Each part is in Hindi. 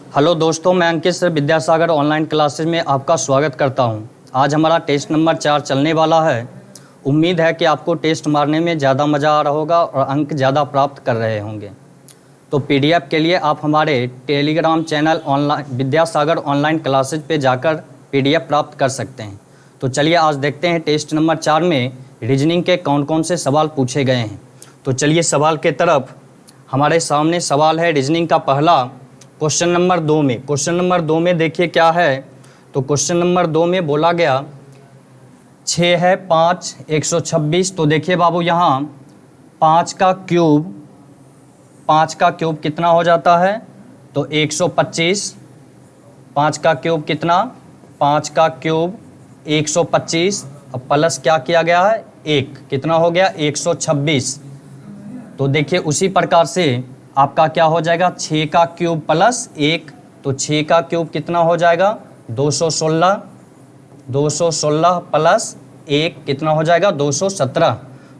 हेलो दोस्तों, मैं अंकित सर विद्यासागर ऑनलाइन क्लासेज में आपका स्वागत करता हूं। आज हमारा टेस्ट नंबर 4 चलने वाला है। उम्मीद है कि आपको टेस्ट मारने में ज़्यादा मज़ा आ रहा होगा और अंक ज़्यादा प्राप्त कर रहे होंगे। तो पीडीएफ के लिए आप हमारे Telegram channel online Vidyasagar online classes पे जाकर पीडीएफ प्राप्त कर सकते हैं। तो चलिए आज देखते हैं टेस्ट नंबर 4 में रीजनिंग के कौन कौन से सवाल पूछे गए हैं। तो चलिए सवाल के तरफ। हमारे सामने सवाल है रीजनिंग का पहला क्वेश्चन नंबर 2 में। क्वेश्चन नंबर 2 में देखिए क्या है। तो क्वेश्चन नंबर 2 में बोला गया 6 है 5 126। तो देखिए बाबू यहाँ 5 का क्यूब कितना हो जाता है? तो 125। 5 का क्यूब कितना? 5 का क्यूब 125। अब प्लस क्या किया गया है? 1 कितना हो गया? 126। तो देखिए उसी प्रकार से आपका क्या हो जाएगा? 6 का क्यूब प्लस 1। तो 6 का क्यूब कितना हो जाएगा? 216। 216 प्लस 1 कितना हो जाएगा? 217।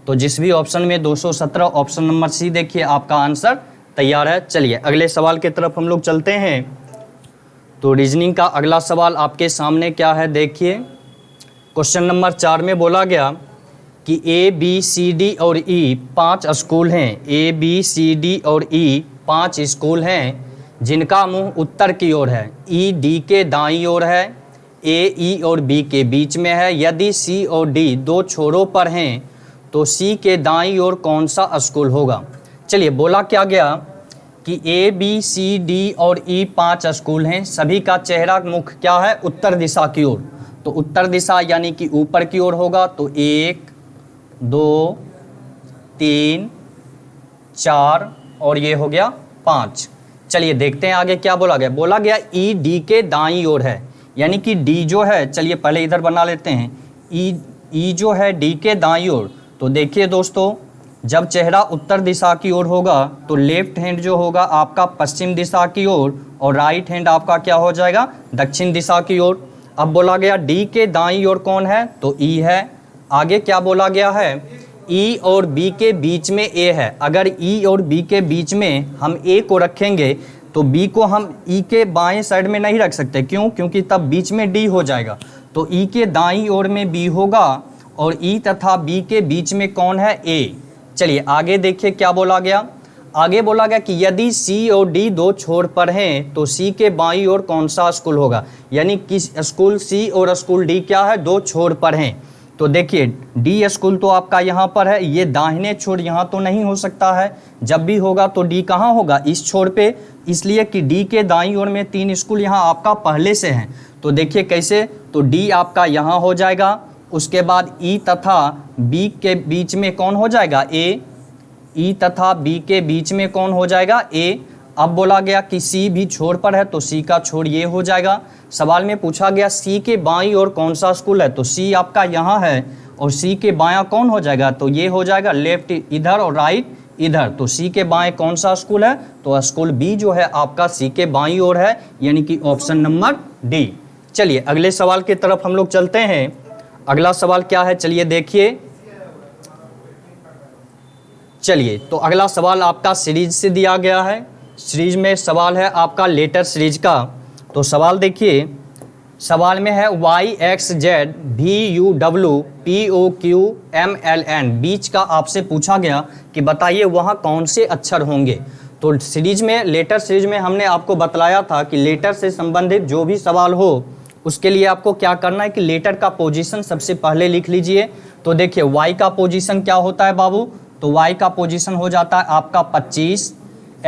तो जिस भी ऑप्शन में 217 ऑप्शन नंबर सी देखिए आपका आंसर तैयार है। चलिए अगले सवाल की तरफ हम लोग चलते हैं। तो रीजनिंग का अगला सवाल आपके सामने क्या है देखिए। क्वेश्चन नंबर 4 में बोला गया कि ए बी सी डी और ई 5 स्कूल हैं। ए बी सी डी और ई 5 स्कूल हैं जिनका मुंह उत्तर की ओर है। ई डी के दाईं ओर है, ए ई और बी के बीच में है। यदि सी और डी दो छोरों पर हैं तो सी के दाईं ओर कौन सा स्कूल होगा? चलिए बोला क्या गया कि ए बी सी डी और ई 5 स्कूल हैं। सभी का चेहरा मुख क्या है? उत्तर दिशा की ओर। तो उत्तर दिशा यानी कि ऊपर की ओर होगा। तो 1 2 3 4 और ये हो गया 5। चलिए देखते हैं आगे क्या बोला गया। बोला गया ई डी के दाईं ओर है, यानी कि डी जो है, चलिए पहले इधर बना लेते हैं। ई जो है डी के दाईं ओर। तो देखिए दोस्तों, जब चेहरा उत्तर दिशा की ओर होगा तो लेफ्ट हैंड जो होगा आपका पश्चिम दिशा की ओर और राइट हैंड आपका क्या हो जाएगा? दक्षिण दिशा की ओर। अब बोला गया डी के दाईं ओर कौन है? तो ई है। आगे क्या बोला गया है? ई और बी के बीच में ए है। अगर ई और बी के बीच में हम ए को रखेंगे तो बी को हम ई के बाएं साइड में नहीं रख सकते। क्यों? क्योंकि तब बीच में डी हो जाएगा। तो ई के दाईं ओर में बी होगा और ई तथा बी के बीच में कौन है? ए। चलिए आगे देखिए क्या बोला गया। आगे बोला गया कि यदि सी और डी दो छोर पर हैं तो सी के बाईं ओर कौन सा स्कूल होगा? यानी कि स्कूल सी और स्कूल डी क्या है? दो छोर पर हैं। तो देखिए डी स्कूल तो आपका यहाँ पर है, ये दाहिने छोर यहाँ तो नहीं हो सकता है। जब भी होगा तो डी कहाँ होगा? इस छोर पे। इसलिए कि डी के दाईं ओर में 3 स्कूल यहाँ आपका पहले से हैं। तो देखिए कैसे, तो डी आपका यहाँ हो जाएगा। उसके बाद ई तथा बी के बीच में कौन हो जाएगा? ए। ई तथा बी के बीच में कौन हो जाएगा? ए। अब बोला गया कि सी भी छोर पर है तो सी का छोर ये हो जाएगा। सवाल में पूछा गया सी के बाईं ओर कौन सा स्कूल है? तो सी आपका यहाँ है और सी के बायां कौन हो जाएगा? तो ये हो जाएगा लेफ्ट इधर और राइट इधर। तो सी के बाएं कौन सा स्कूल है? तो स्कूल बी जो है आपका सी के बाईं ओर है, यानी कि ऑप्शन नंबर डी। चलिए अगले सवाल की तरफ हम लोग चलते हैं। अगला सवाल क्या है चलिए देखिए। चलिए तो अगला सवाल आपका सीरीज से दिया गया है। सीरीज में सवाल है आपका लेटर सीरीज का। तो सवाल देखिए, सवाल में है YXZ VUW POQMLN बीच का आपसे पूछा गया कि बताइए वहाँ कौन से अक्षर होंगे। तो सीरीज में, लेटर सीरीज में हमने आपको बतलाया था कि लेटर से संबंधित जो भी सवाल हो उसके लिए आपको क्या करना है कि लेटर का पोजीशन सबसे पहले लिख लीजिए। तो देखिए Y का पोजीशन क्या होता है बाबू? तो Y का पोजीशन हो जाता है आपका 25,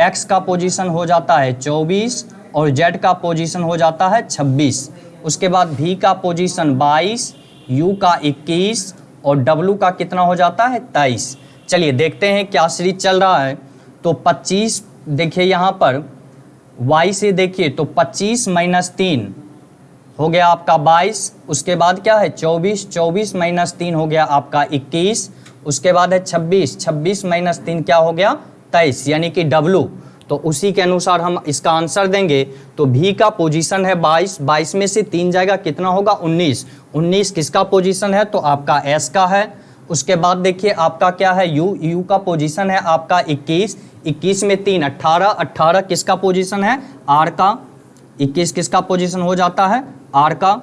X का पोजीशन हो जाता है 24 और Z का पोजीशन हो जाता है 26। उसके बाद V का पोजीशन 22, U का 21 और W का कितना हो जाता है? 23। चलिए देखते हैं क्या सीरीज चल रहा है। तो 25 देखिए यहाँ पर Y से देखिए तो 25 - 3 हो गया आपका 22। उसके बाद क्या है? 24, 24 - 3 हो गया आपका 21। उसके बाद है 26, 26 - 3 क्या हो गया? 23, यानी कि W। तो उसी के अनुसार हम इसका आंसर देंगे। तो V का पोजीशन है 22, 22 में से 3 जाएगा कितना होगा? 19। 19 किसका पोजीशन है? तो आपका S का है। उसके बाद देखिए आपका क्या है? U का पोजीशन है आपका 21, 21 में 3 18, 18 किसका पोजीशन है? R का। 21 किसका पोजीशन हो जाता है, आर का।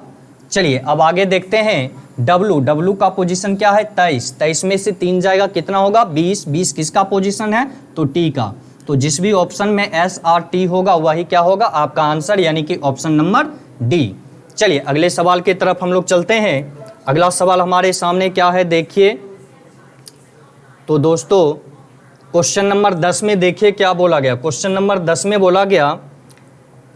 चलिए अब आगे देखते हैं डब्लू का पोजीशन क्या है, 23। 23 में से 3 जाएगा, कितना होगा, 20। 20 किसका पोजीशन है, तो टी का। तो जिस भी ऑप्शन में एस आर टी होगा वही क्या होगा, आपका आंसर, यानी कि ऑप्शन नंबर डी। चलिए अगले सवाल की तरफ हम लोग चलते हैं। अगला सवाल हमारे सामने क्या है, देखिए तो दोस्तों क्वेश्चन नंबर 10 में देखिए क्या बोला गया। क्वेश्चन नंबर 10 में बोला गया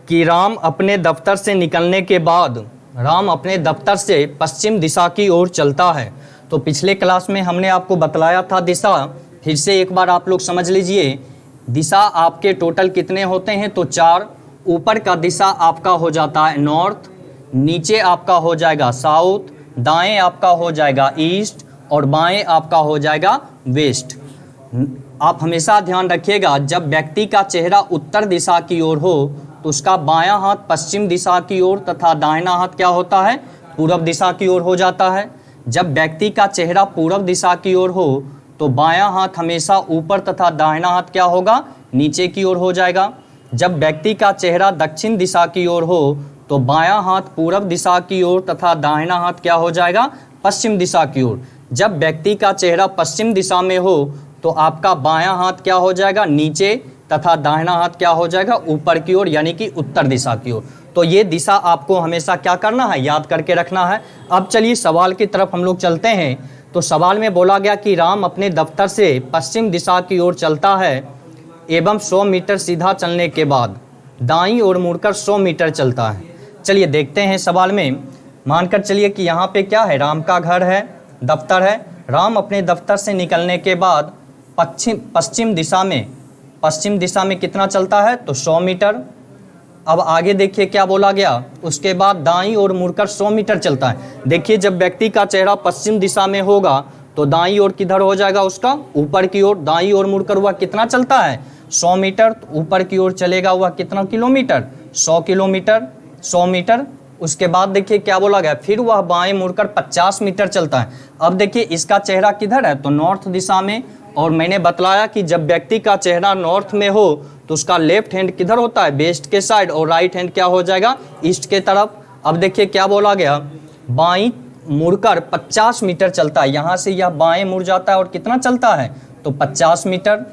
कि राम अपने दफ्तर से निकलने के बाद, राम अपने दफ्तर से पश्चिम दिशा की ओर चलता है। तो पिछले क्लास में हमने आपको बतलाया था दिशा, फिर से एक बार आप लोग समझ लीजिए। दिशा आपके टोटल कितने होते हैं, तो 4। ऊपर का दिशा आपका हो जाता है नॉर्थ, नीचे आपका हो जाएगा साउथ, दाएं आपका हो जाएगा ईस्ट और बाएं आपका हो जाएगा वेस्ट। आप हमेशा ध्यान रखिएगा, जब व्यक्ति का चेहरा उत्तर दिशा की ओर हो तो उसका बायां हाथ पश्चिम दिशा की ओर तथा दाहिना हाथ क्या होता है, पूरब दिशा की ओर हो जाता है। जब व्यक्ति का चेहरा पूरब दिशा की ओर हो तो बायां हाथ हमेशा ऊपर तथा दाहिना हाथ क्या होगा, नीचे की ओर हो जाएगा। जब व्यक्ति का चेहरा दक्षिण दिशा की ओर हो तो बायां हाथ पूरब दिशा की ओर तथा दाहिना हाथ क्या हो जाएगा, पश्चिम दिशा की ओर। जब व्यक्ति का चेहरा पश्चिम दिशा में हो तो आपका बायां हाथ क्या हो जाएगा, नीचे तथा दाहिना हाथ क्या हो जाएगा, ऊपर की ओर, यानी कि उत्तर दिशा की ओर। तो ये दिशा आपको हमेशा क्या करना है, याद करके रखना है। अब चलिए सवाल की तरफ हम लोग चलते हैं। तो सवाल में बोला गया कि राम अपने दफ्तर से पश्चिम दिशा की ओर चलता है एवं 100 मीटर सीधा चलने के बाद दाईं ओर मुड़कर 100 मीटर चलता है। चलिए देखते हैं सवाल में। मानकर चलिए कि यहाँ पे क्या है, राम का घर है, दफ्तर है। राम अपने दफ्तर से निकलने के बाद पश्चिम दिशा में कितना चलता है, तो 100 मीटर। अब आगे देखिए क्या बोला गया, उसके बाद दाईं ओर मुड़कर 100 मीटर चलता है। देखिए जब व्यक्ति का चेहरा पश्चिम दिशा में होगा तो दाईं ओर किधर हो जाएगा, उसका ऊपर की ओर। दाईं ओर मुड़कर वह कितना चलता है, 100 मीटर। तो ऊपर की ओर चलेगा वह कितना किलोमीटर, 100 किलोमीटर, 100 मीटर। उसके बाद देखिए क्या बोला गया, फिर वह बाएं मुड़कर 50 मीटर चलता है। अब देखिए इसका चेहरा किधर है, तो नॉर्थ दिशा में। और मैंने बतलाया कि जब व्यक्ति का चेहरा नॉर्थ में हो तो उसका लेफ्ट हैंड किधर होता है, वेस्ट के साइड, और राइट हैंड क्या हो जाएगा, ईस्ट के तरफ। अब देखिए क्या बोला गया, बाईं मुड़कर 50 मीटर चलता है। यहाँ से यह बाएं मुड़ जाता है और कितना चलता है, तो 50 मीटर।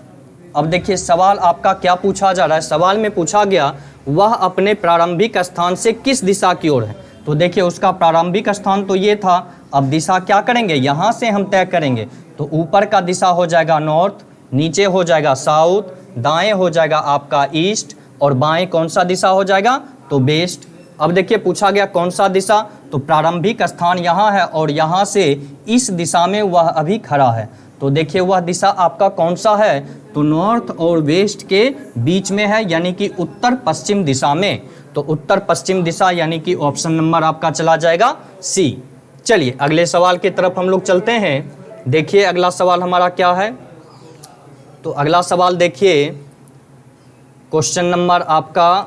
अब देखिए सवाल आपका क्या पूछा जा रहा है। सवाल में पूछा गया वह अपने प्रारंभिक स्थान से किस दिशा की ओर है। तो देखिए उसका प्रारंभिक स्थान तो ये था। अब दिशा क्या करेंगे, यहाँ से हम तय करेंगे। तो ऊपर का दिशा हो जाएगा नॉर्थ, नीचे हो जाएगा साउथ, दाएं हो जाएगा आपका ईस्ट और बाएं कौन सा दिशा हो जाएगा, तो वेस्ट। अब देखिए पूछा गया कौन सा दिशा, तो प्रारंभिक स्थान यहाँ है और यहाँ से इस दिशा में वह अभी खड़ा है। तो देखिए वह दिशा आपका कौन सा है, तो नॉर्थ और वेस्ट के बीच में है, यानी कि उत्तर पश्चिम दिशा में। तो उत्तर पश्चिम दिशा यानी कि ऑप्शन नंबर आपका चला जाएगा सी। चलिए अगले सवाल की तरफ हम लोग चलते हैं। देखिए अगला सवाल हमारा क्या है, तो अगला सवाल देखिए क्वेश्चन नंबर आपका,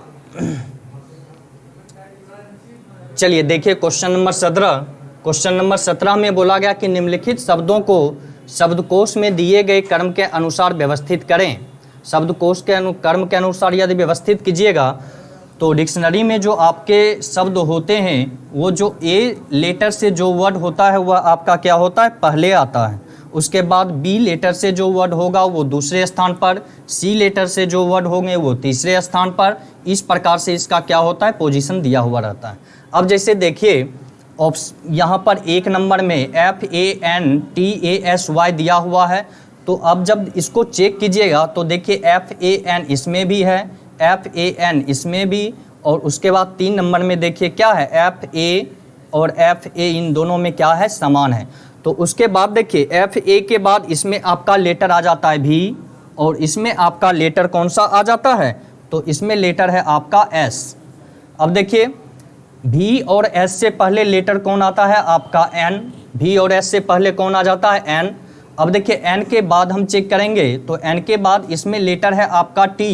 चलिए देखिए क्वेश्चन नंबर 17। क्वेश्चन नंबर 17 में बोला गया कि निम्नलिखित शब्दों को शब्दकोश में दिए गए क्रम के अनुसार व्यवस्थित करें। शब्दकोश के क्रम के अनुसार यदि व्यवस्थित कीजिएगा तो डिक्शनरी में जो आपके शब्द होते हैं वो जो ए लेटर से जो वर्ड होता है वह आपका क्या होता है, पहले आता है। उसके बाद बी लेटर से जो वर्ड होगा वो दूसरे स्थान पर, सी लेटर से जो वर्ड होंगे वो तीसरे स्थान पर। इस प्रकार से इसका क्या होता है, पोजीशन दिया हुआ रहता है। अब जैसे देखिए यहाँ पर 1 नंबर में FANTASY दिया हुआ है। तो अब जब इसको चेक कीजिएगा तो देखिए FAN इसमें भी है, FAN इसमें भी, और उसके बाद 3 नंबर में देखिए क्या है, FA और FA इन दोनों में क्या है, समान है। तो उसके बाद देखिए FA के बाद इसमें आपका लेटर आ जाता है V, और इसमें आपका लेटर कौन सा आ जाता है, तो इसमें लेटर है आपका S। अब देखिए V और S से पहले लेटर कौन आता है, आपका N। V और S से पहले कौन आ जाता है, N। अब देखिए N के बाद हम चेक करेंगे तो N के बाद इसमें लेटर है आपका T,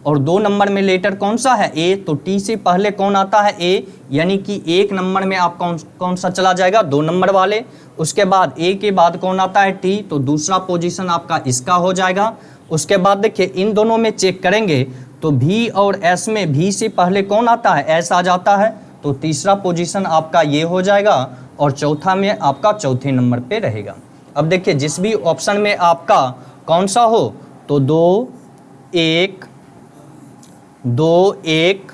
और 2 नंबर में लेटर कौन सा है, A। तो T से पहले कौन आता है, A, यानी कि 1 नंबर में आप कौन सा चला जाएगा, 2 नंबर वाले। उसके बाद A के बाद कौन आता है, T, तो दूसरा पोजीशन आपका इसका हो जाएगा। उसके बाद देखिए इन दोनों में चेक करेंगे तो भी और एस में भी से पहले कौन आता है, एस आ जाता है, तो तीसरा पोजीशन आपका ये हो जाएगा और चौथा में आपका चौथे नंबर पे रहेगा। अब देखिए जिस भी ऑप्शन में आपका कौन सा हो तो 2 1 2 1,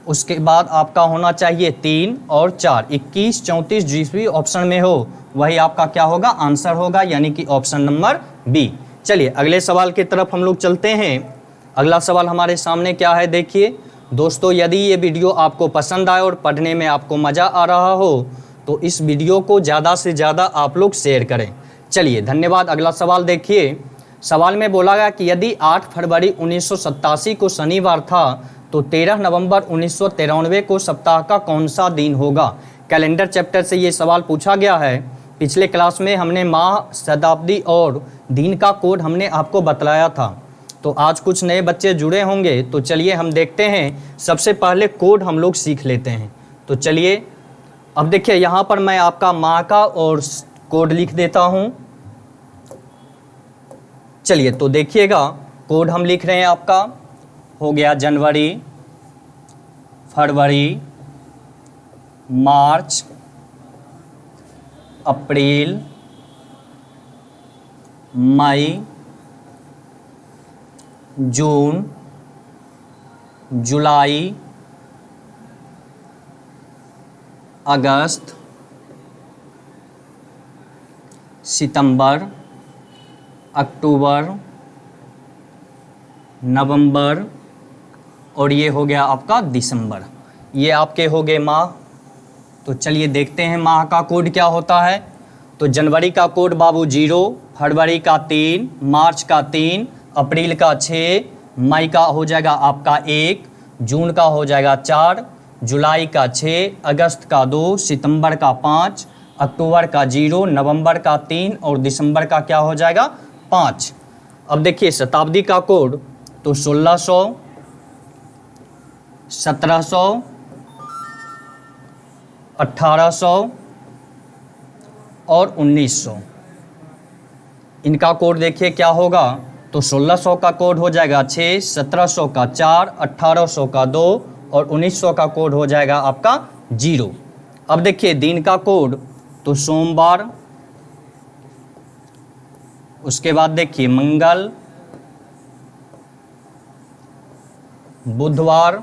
उसके बाद आपका होना चाहिए 3 और 4, 21 34 जिस भी ऑप्शन में हो वही आपका क्या होगा, आंसर होगा, यानी कि ऑप्शन नंबर बी। चलिए अगले सवाल की तरफ हम लोग चलते हैं। अगला सवाल हमारे सामने क्या है, देखिए दोस्तों, यदि ये वीडियो आपको पसंद आए और पढ़ने में आपको मज़ा आ रहा हो तो इस वीडियो को ज़्यादा से ज़्यादा आप लोग शेयर करें। चलिए धन्यवाद। अगला सवाल देखिए, सवाल में बोला गया कि यदि 8 फरवरी 1987 को शनिवार था तो 13 नवंबर 1993 को सप्ताह का कौन सा दिन होगा। कैलेंडर चैप्टर से ये सवाल पूछा गया है। पिछले क्लास में हमने माह, शताब्दी और दिन का कोड हमने आपको बतलाया था, तो आज कुछ नए बच्चे जुड़े होंगे, तो चलिए हम देखते हैं। सबसे पहले कोड हम लोग सीख लेते हैं। तो चलिए अब देखिए यहाँ पर मैं आपका माह का और कोड लिख देता हूँ। चलिए तो देखिएगा कोड हम लिख रहे हैं, आपका हो गया जनवरी, फरवरी, मार्च, अप्रैल, मई, जून, जुलाई, अगस्त, सितंबर, अक्टूबर, नवंबर और ये हो गया आपका दिसंबर। ये आपके हो गए माह। तो चलिए देखते हैं माह का कोड क्या होता है। तो जनवरी का कोड बाबू 0, फरवरी का 3, मार्च का 3, अप्रैल का 6, मई का हो जाएगा आपका 1, जून का हो जाएगा 4, जुलाई का 6, अगस्त का 2, सितंबर का 5, अक्टूबर का 0, नवंबर का 3 और दिसंबर का क्या हो जाएगा 5। अब देखिए शताब्दी का कोड तो 1600, 1700, 1800 और 1900। इनका कोड देखिए क्या होगा। तो 1600 का कोड हो जाएगा 6, 1700 का 4, 1800 का 2 और 1900 का कोड हो जाएगा आपका 0। अब देखिए दिन का कोड तो सोमवार, उसके बाद देखिए मंगल, बुधवार,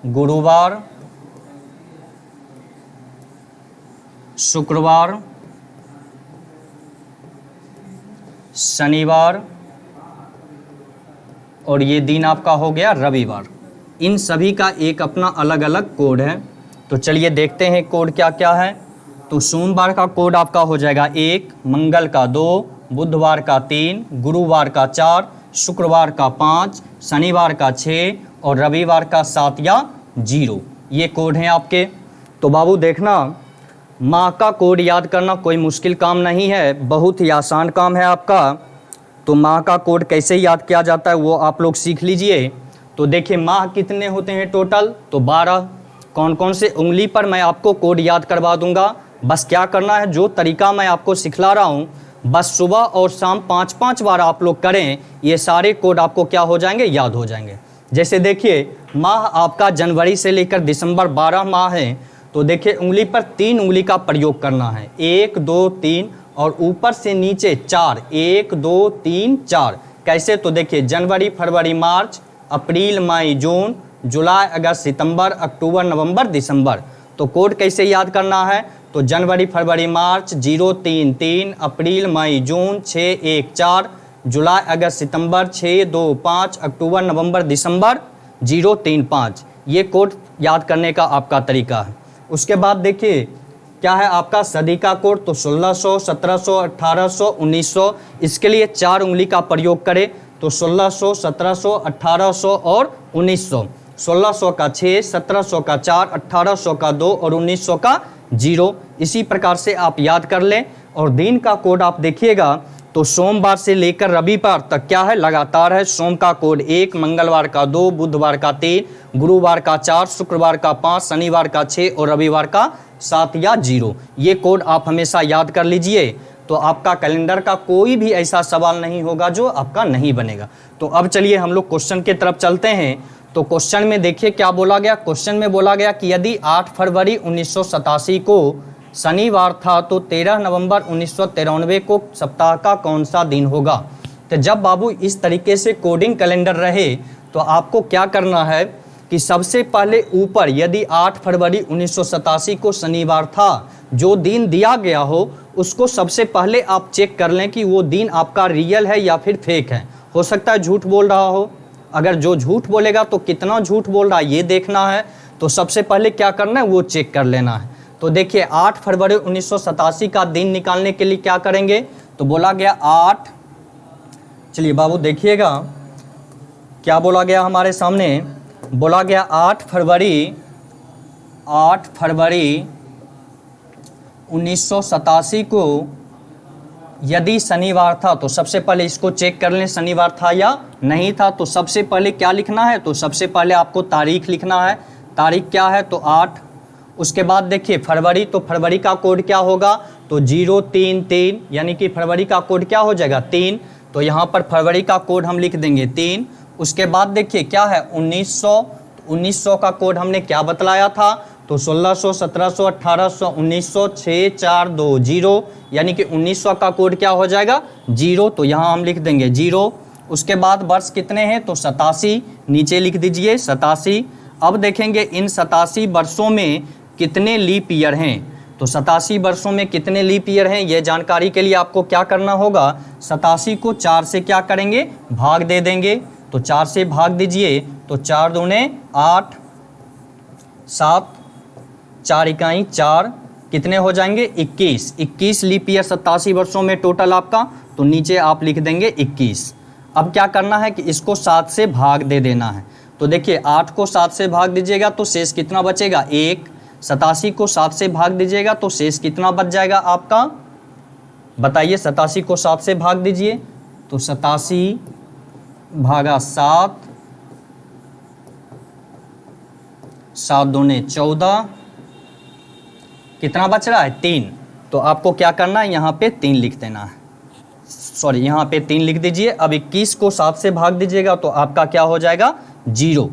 गुरुवार, शुक्रवार, शनिवार और ये दिन आपका हो गया रविवार। इन सभी का एक अपना अलग अलग कोड है। तो चलिए देखते हैं कोड क्या क्या है। तो सोमवार का कोड आपका हो जाएगा 1, मंगल का 2, बुधवार का 3, गुरुवार का 4, शुक्रवार का 5, शनिवार का 6 और रविवार का 7 या 0। ये कोड हैं आपके। तो बाबू देखना, माह का कोड याद करना कोई मुश्किल काम नहीं है, बहुत ही आसान काम है आपका। तो माह का कोड कैसे याद किया जाता है वो आप लोग सीख लीजिए। तो देखिए माह कितने होते हैं टोटल, तो 12। कौन कौन से उंगली पर मैं आपको कोड याद करवा दूंगा। बस क्या करना है, जो तरीका मैं आपको सिखला रहा हूँ बस सुबह और शाम 5-5 बार आप लोग करें, ये सारे कोड आपको क्या हो जाएंगे, याद हो जाएंगे। जैसे देखिए माह आपका जनवरी से लेकर दिसंबर 12 माह है। तो देखिए उंगली पर 3 उंगली का प्रयोग करना है, 1 2 3 और ऊपर से नीचे 4, 1 2 3 4। कैसे, तो देखिए जनवरी, फरवरी, मार्च, अप्रैल, मई, जून, जुलाई, अगस्त, सितंबर, अक्टूबर, नवंबर, दिसंबर। तो कोड कैसे याद करना है, तो जनवरी, फरवरी, मार्च 0 3 3, अप्रैल, मई, जून 6 1 4, जुलाई, अगस्त, सितंबर 6 2 5, अक्टूबर, नवंबर, दिसंबर 0 3 5। ये कोड याद करने का आपका तरीका है। उसके बाद देखिए क्या है आपका सदी का कोड, तो 1600, 1700, 1800, 1900। इसके लिए 4 उंगली का प्रयोग करें, तो 1600, 1700, 1800 और 1900। 1600 का 6, 1700 का 4, 1800 का 2 और 1900 का 0। इसी प्रकार से आप याद कर लें। और दिन का कोड आप देखिएगा तो सोमवार से लेकर रविवार तक क्या है, लगातार है। सोम का कोड 1, मंगलवार का 2, बुधवार का 3, गुरुवार का 4, शुक्रवार का 5, शनिवार का 6 और रविवार का 7 या 0। ये कोड आप हमेशा याद कर लीजिए। तो आपका कैलेंडर का कोई भी ऐसा सवाल नहीं होगा जो आपका नहीं बनेगा। तो अब चलिए हम लोग क्वेश्चन की तरफ चलते हैं। तो क्वेश्चन में देखिए क्या बोला गया। क्वेश्चन में बोला गया कि यदि 8 फरवरी 1987 को शनिवार था तो 13 नवंबर 1993 को सप्ताह का कौन सा दिन होगा। तो जब बाबू इस तरीके से कोडिंग कैलेंडर रहे तो आपको क्या करना है कि सबसे पहले ऊपर यदि 8 फरवरी 1987 को शनिवार था जो दिन दिया गया हो उसको सबसे पहले आप चेक कर लें कि वो दिन आपका रियल है या फिर फेक है। हो सकता है झूठ बोल रहा हो, अगर जो झूठ बोलेगा तो कितना झूठ बोल रहा है ये देखना है। तो सबसे पहले क्या करना है वो चेक कर लेना है। तो देखिए 8 फरवरी 1987 का दिन निकालने के लिए क्या करेंगे। तो बोला गया 8, चलिए बाबू देखिएगा क्या बोला गया हमारे सामने। बोला गया 8 फरवरी 1987 को यदि शनिवार था तो सबसे पहले इसको चेक कर लें शनिवार था या नहीं था। तो सबसे पहले क्या लिखना है, तो सबसे पहले आपको तारीख लिखना है। तारीख क्या है तो 8। उसके बाद देखिए फरवरी, तो फरवरी का कोड क्या होगा तो 033, यानी कि फरवरी का कोड क्या हो जाएगा 3। तो यहाँ पर फरवरी का कोड हम लिख देंगे 3। उसके बाद देखिए क्या है 1900 का कोड हमने क्या बतलाया था तो 1600, 1700, 1800, 1900, 6, 4, 2, 0, यानी कि 1900 का कोड क्या हो जाएगा 0। तो यहाँ हम लिख देंगे 0। उसके बाद वर्ष कितने हैं तो 87, नीचे लिख दीजिए 87। अब देखेंगे इन 87 वर्षों में कितने लीप ईयर हैं। तो 87 वर्षों में कितने लीप ईयर हैं ये जानकारी के लिए आपको क्या करना होगा, 87 को 4 से क्या करेंगे भाग दे देंगे। तो 4 से भाग दीजिए तो 4 दूने 8, 7, 4 इकाई 4, कितने हो जाएंगे 21। 21 लीप ईयर 87 वर्षों में टोटल आपका। तो नीचे आप लिख देंगे 21। अब क्या करना है कि इसको 7 से भाग दे देना है। तो देखिए 8 को 7 से भाग दीजिएगा तो शेष कितना बचेगा 1। 87 को 7 से भाग दीजिएगा तो शेष कितना बच जाएगा आपका, बताइए। 87 को 7 से भाग दीजिए तो 87 भागा 7, 7 दूने 14, कितना बच रहा है 3। तो आपको क्या करना है यहाँ पे 3 लिख देना है, सॉरी यहाँ पे 3 लिख दीजिए। अब 21 को 7 से भाग दीजिएगा तो आपका क्या हो जाएगा 0,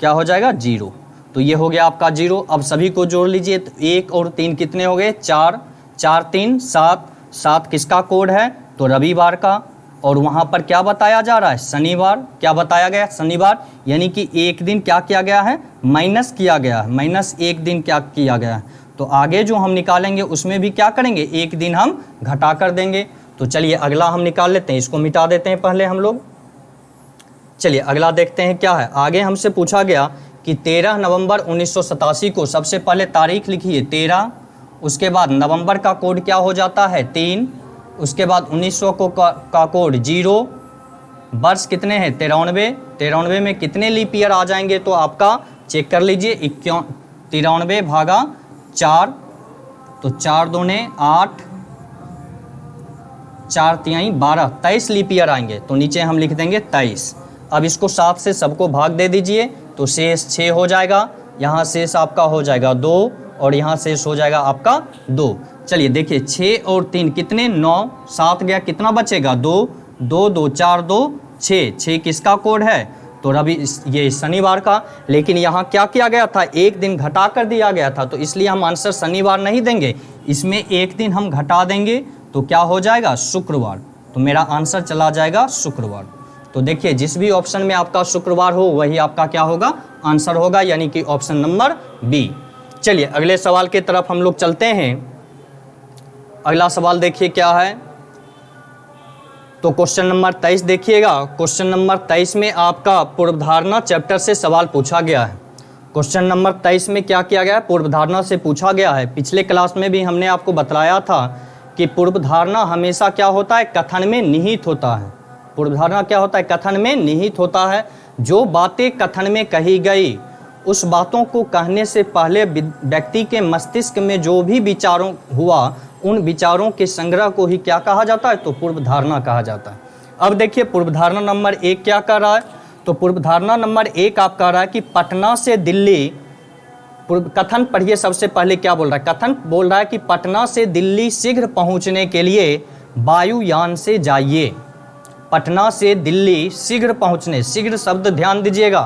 क्या हो जाएगा 0। तो ये हो गया आपका 0। अब सभी को जोड़ लीजिए तो 1 और 3 कितने हो गए 4, 4 3 7, 7 किसका कोड है तो रविवार का। और वहाँ पर क्या बताया जा रहा है शनिवार, क्या बताया गया शनिवार, यानी कि एक दिन क्या किया गया है माइनस किया गया है, माइनस एक दिन क्या किया गया है। तो आगे जो हम निकालेंगे उसमें भी क्या करेंगे एक दिन हम घटा कर देंगे। तो चलिए अगला हम निकाल लेते हैं, इसको मिटा देते हैं पहले हम लोग। चलिए अगला देखते हैं क्या है। आगे हमसे पूछा गया कि 13 नवंबर 1987 को सबसे पहले तारीख लिखिए 13, उसके बाद नवंबर का कोड क्या हो जाता है 3, उसके बाद 1900 का कोड 0, वर्ष कितने हैं 93, 93 में कितने लीप ईयर आ जाएंगे तो आपका चेक कर लीजिए 93 भागा 4, तो 4 दूने 8, 4 तिहाई 12, 23 लीप ईयर आएंगे। तो नीचे हम लिख देंगे 23। अब इसको 7 से सबको भाग दे दीजिए तो शेष 6 हो जाएगा, यहाँ शेष आपका हो जाएगा 2 और यहाँ शेष हो जाएगा आपका 2। चलिए देखिए 6 और 3 कितने 9, 7 गया कितना बचेगा 2, 2 2 4 2 6, 6 किसका कोड है तो रवि ये शनिवार का। लेकिन यहाँ क्या किया गया था एक दिन घटा कर दिया गया था, तो इसलिए हम आंसर शनिवार नहीं देंगे, इसमें एक दिन हम घटा देंगे तो क्या हो जाएगा शुक्रवार। तो मेरा आंसर चला जाएगा शुक्रवार। तो देखिए जिस भी ऑप्शन में आपका शुक्रवार हो वही आपका क्या होगा आंसर होगा, यानी कि ऑप्शन नंबर बी। चलिए अगले सवाल की तरफ हम लोग चलते हैं। अगला सवाल देखिए क्या है। तो क्वेश्चन नंबर 23 देखिएगा। क्वेश्चन नंबर 23 में आपका पूर्वधारणा चैप्टर से सवाल पूछा गया है। क्वेश्चन नंबर 23 में क्या किया गया है पूर्वधारणा से पूछा गया है। पिछले क्लास में भी हमने आपको बतलाया था कि पूर्वधारणा हमेशा क्या होता है कथन में निहित होता है। पूर्वधारणा क्या होता है कथन में निहित होता है। जो बातें कथन में कही गई उस बातों को कहने से पहले व्यक्ति के मस्तिष्क में जो भी विचारों हुआ उन विचारों के संग्रह को ही क्या कहा जाता है तो पूर्वधारणा कहा जाता है। अब देखिए पूर्वधारणा नंबर 1 क्या कह रहा है। तो पूर्वधारणा नंबर 1 आप कह रहा है कि पटना से दिल्ली कथन पढ़िए। सबसे पहले क्या बोल रहा है? कथन बोल रहा है कि पटना से दिल्ली शीघ्र पहुंचने के लिए वायुयान से जाइए। पटना से दिल्ली शीघ्र पहुंचने, शीघ्र शब्द ध्यान दीजिएगा,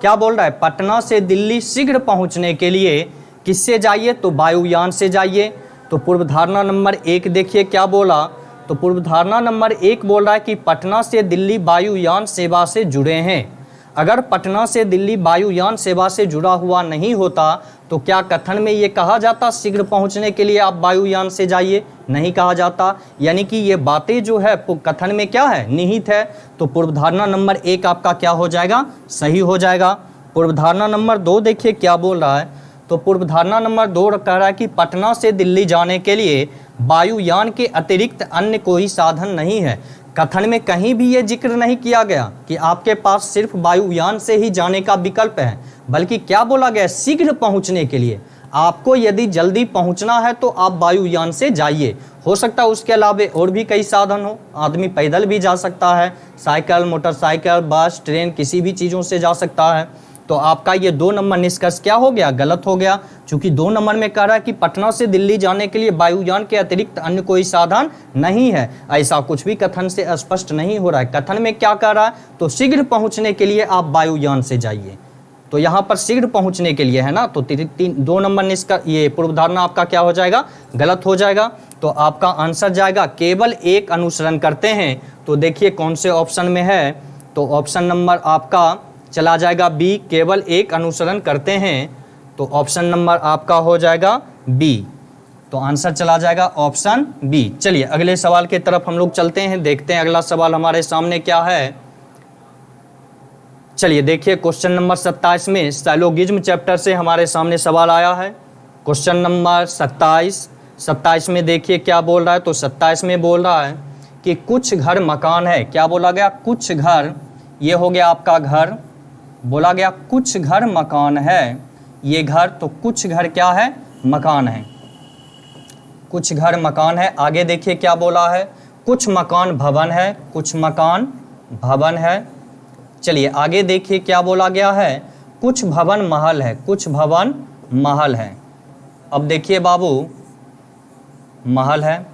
क्या बोल रहा है? पटना से दिल्ली शीघ्र पहुंचने के लिए किससे जाइए? तो वायुयान से जाइए। तो पूर्व धारणा नंबर 1 देखिए क्या बोला। तो पूर्व धारणा नंबर 1 बोल रहा है कि पटना से दिल्ली वायुयान सेवा से जुड़े हैं। अगर पटना से दिल्ली वायुयान सेवा से जुड़ा हुआ नहीं होता तो क्या कथन में ये कहा जाता शीघ्र पहुंचने के लिए आप वायुयान से जाइए? नहीं कहा जाता। यानी कि ये बातें जो है कथन में क्या है? निहित है। तो पूर्व धारणा नंबर 1 आपका क्या हो जाएगा? सही हो जाएगा। पूर्व धारणा नंबर 2 देखिए क्या बोल रहा है। तो पूर्व धारणा नंबर 2 कह रहा है कि पटना से दिल्ली जाने के लिए वायुयान के अतिरिक्त अन्य कोई साधन नहीं है। कथन में कहीं भी ये जिक्र नहीं किया गया कि आपके पास सिर्फ वायुयान से ही जाने का विकल्प है, बल्कि क्या बोला गया? शीघ्र पहुंचने के लिए। आपको यदि जल्दी पहुंचना है तो आप वायुयान से जाइए। हो सकता है उसके अलावा और भी कई साधन हो, आदमी पैदल भी जा सकता है, साइकिल, मोटरसाइकिल, बस, ट्रेन, किसी भी चीज़ों से जा सकता है। तो आपका ये 2 नंबर निष्कर्ष क्या हो गया? गलत हो गया, क्योंकि 2 नंबर में कह रहा है कि पटना से दिल्ली जाने के लिए वायुयान के अतिरिक्त अन्य कोई साधन नहीं है। ऐसा कुछ भी कथन से स्पष्ट नहीं हो रहा है। कथन में क्या कह रहा है? तो शीघ्र पहुंचने के लिए आप वायुयान से जाइए। तो यहाँ पर शीघ्र पहुंचने के लिए है ना, तो 2 नंबर निष्कर्ष, ये पूर्व धारणा आपका क्या हो जाएगा? गलत हो जाएगा। तो आपका आंसर जाएगा केवल एक अनुसरण करते हैं। तो देखिए कौन से ऑप्शन में है? तो ऑप्शन नंबर आपका चला जाएगा बी, केवल एक अनुसरण करते हैं। तो ऑप्शन नंबर आपका हो जाएगा बी। तो आंसर चला जाएगा ऑप्शन बी। चलिए अगले सवाल की तरफ हम लोग चलते हैं, देखते हैं अगला सवाल हमारे सामने क्या है। चलिए देखिए क्वेश्चन नंबर 27 में साइलोगिज्म चैप्टर से हमारे सामने सवाल आया है। क्वेश्चन नंबर 27 में देखिए क्या बोल रहा है। तो 27 में बोल रहा है कि कुछ घर मकान है। क्या बोला गया? कुछ घर, ये हो गया आपका घर, बोला गया कुछ घर मकान है। ये घर, तो कुछ घर क्या है? मकान है। कुछ घर मकान है। आगे देखिए क्या बोला है? कुछ मकान भवन है। कुछ मकान भवन है। चलिए आगे देखिए क्या बोला गया है? कुछ भवन महल है। कुछ भवन महल है। अब देखिए बाबू, महल है।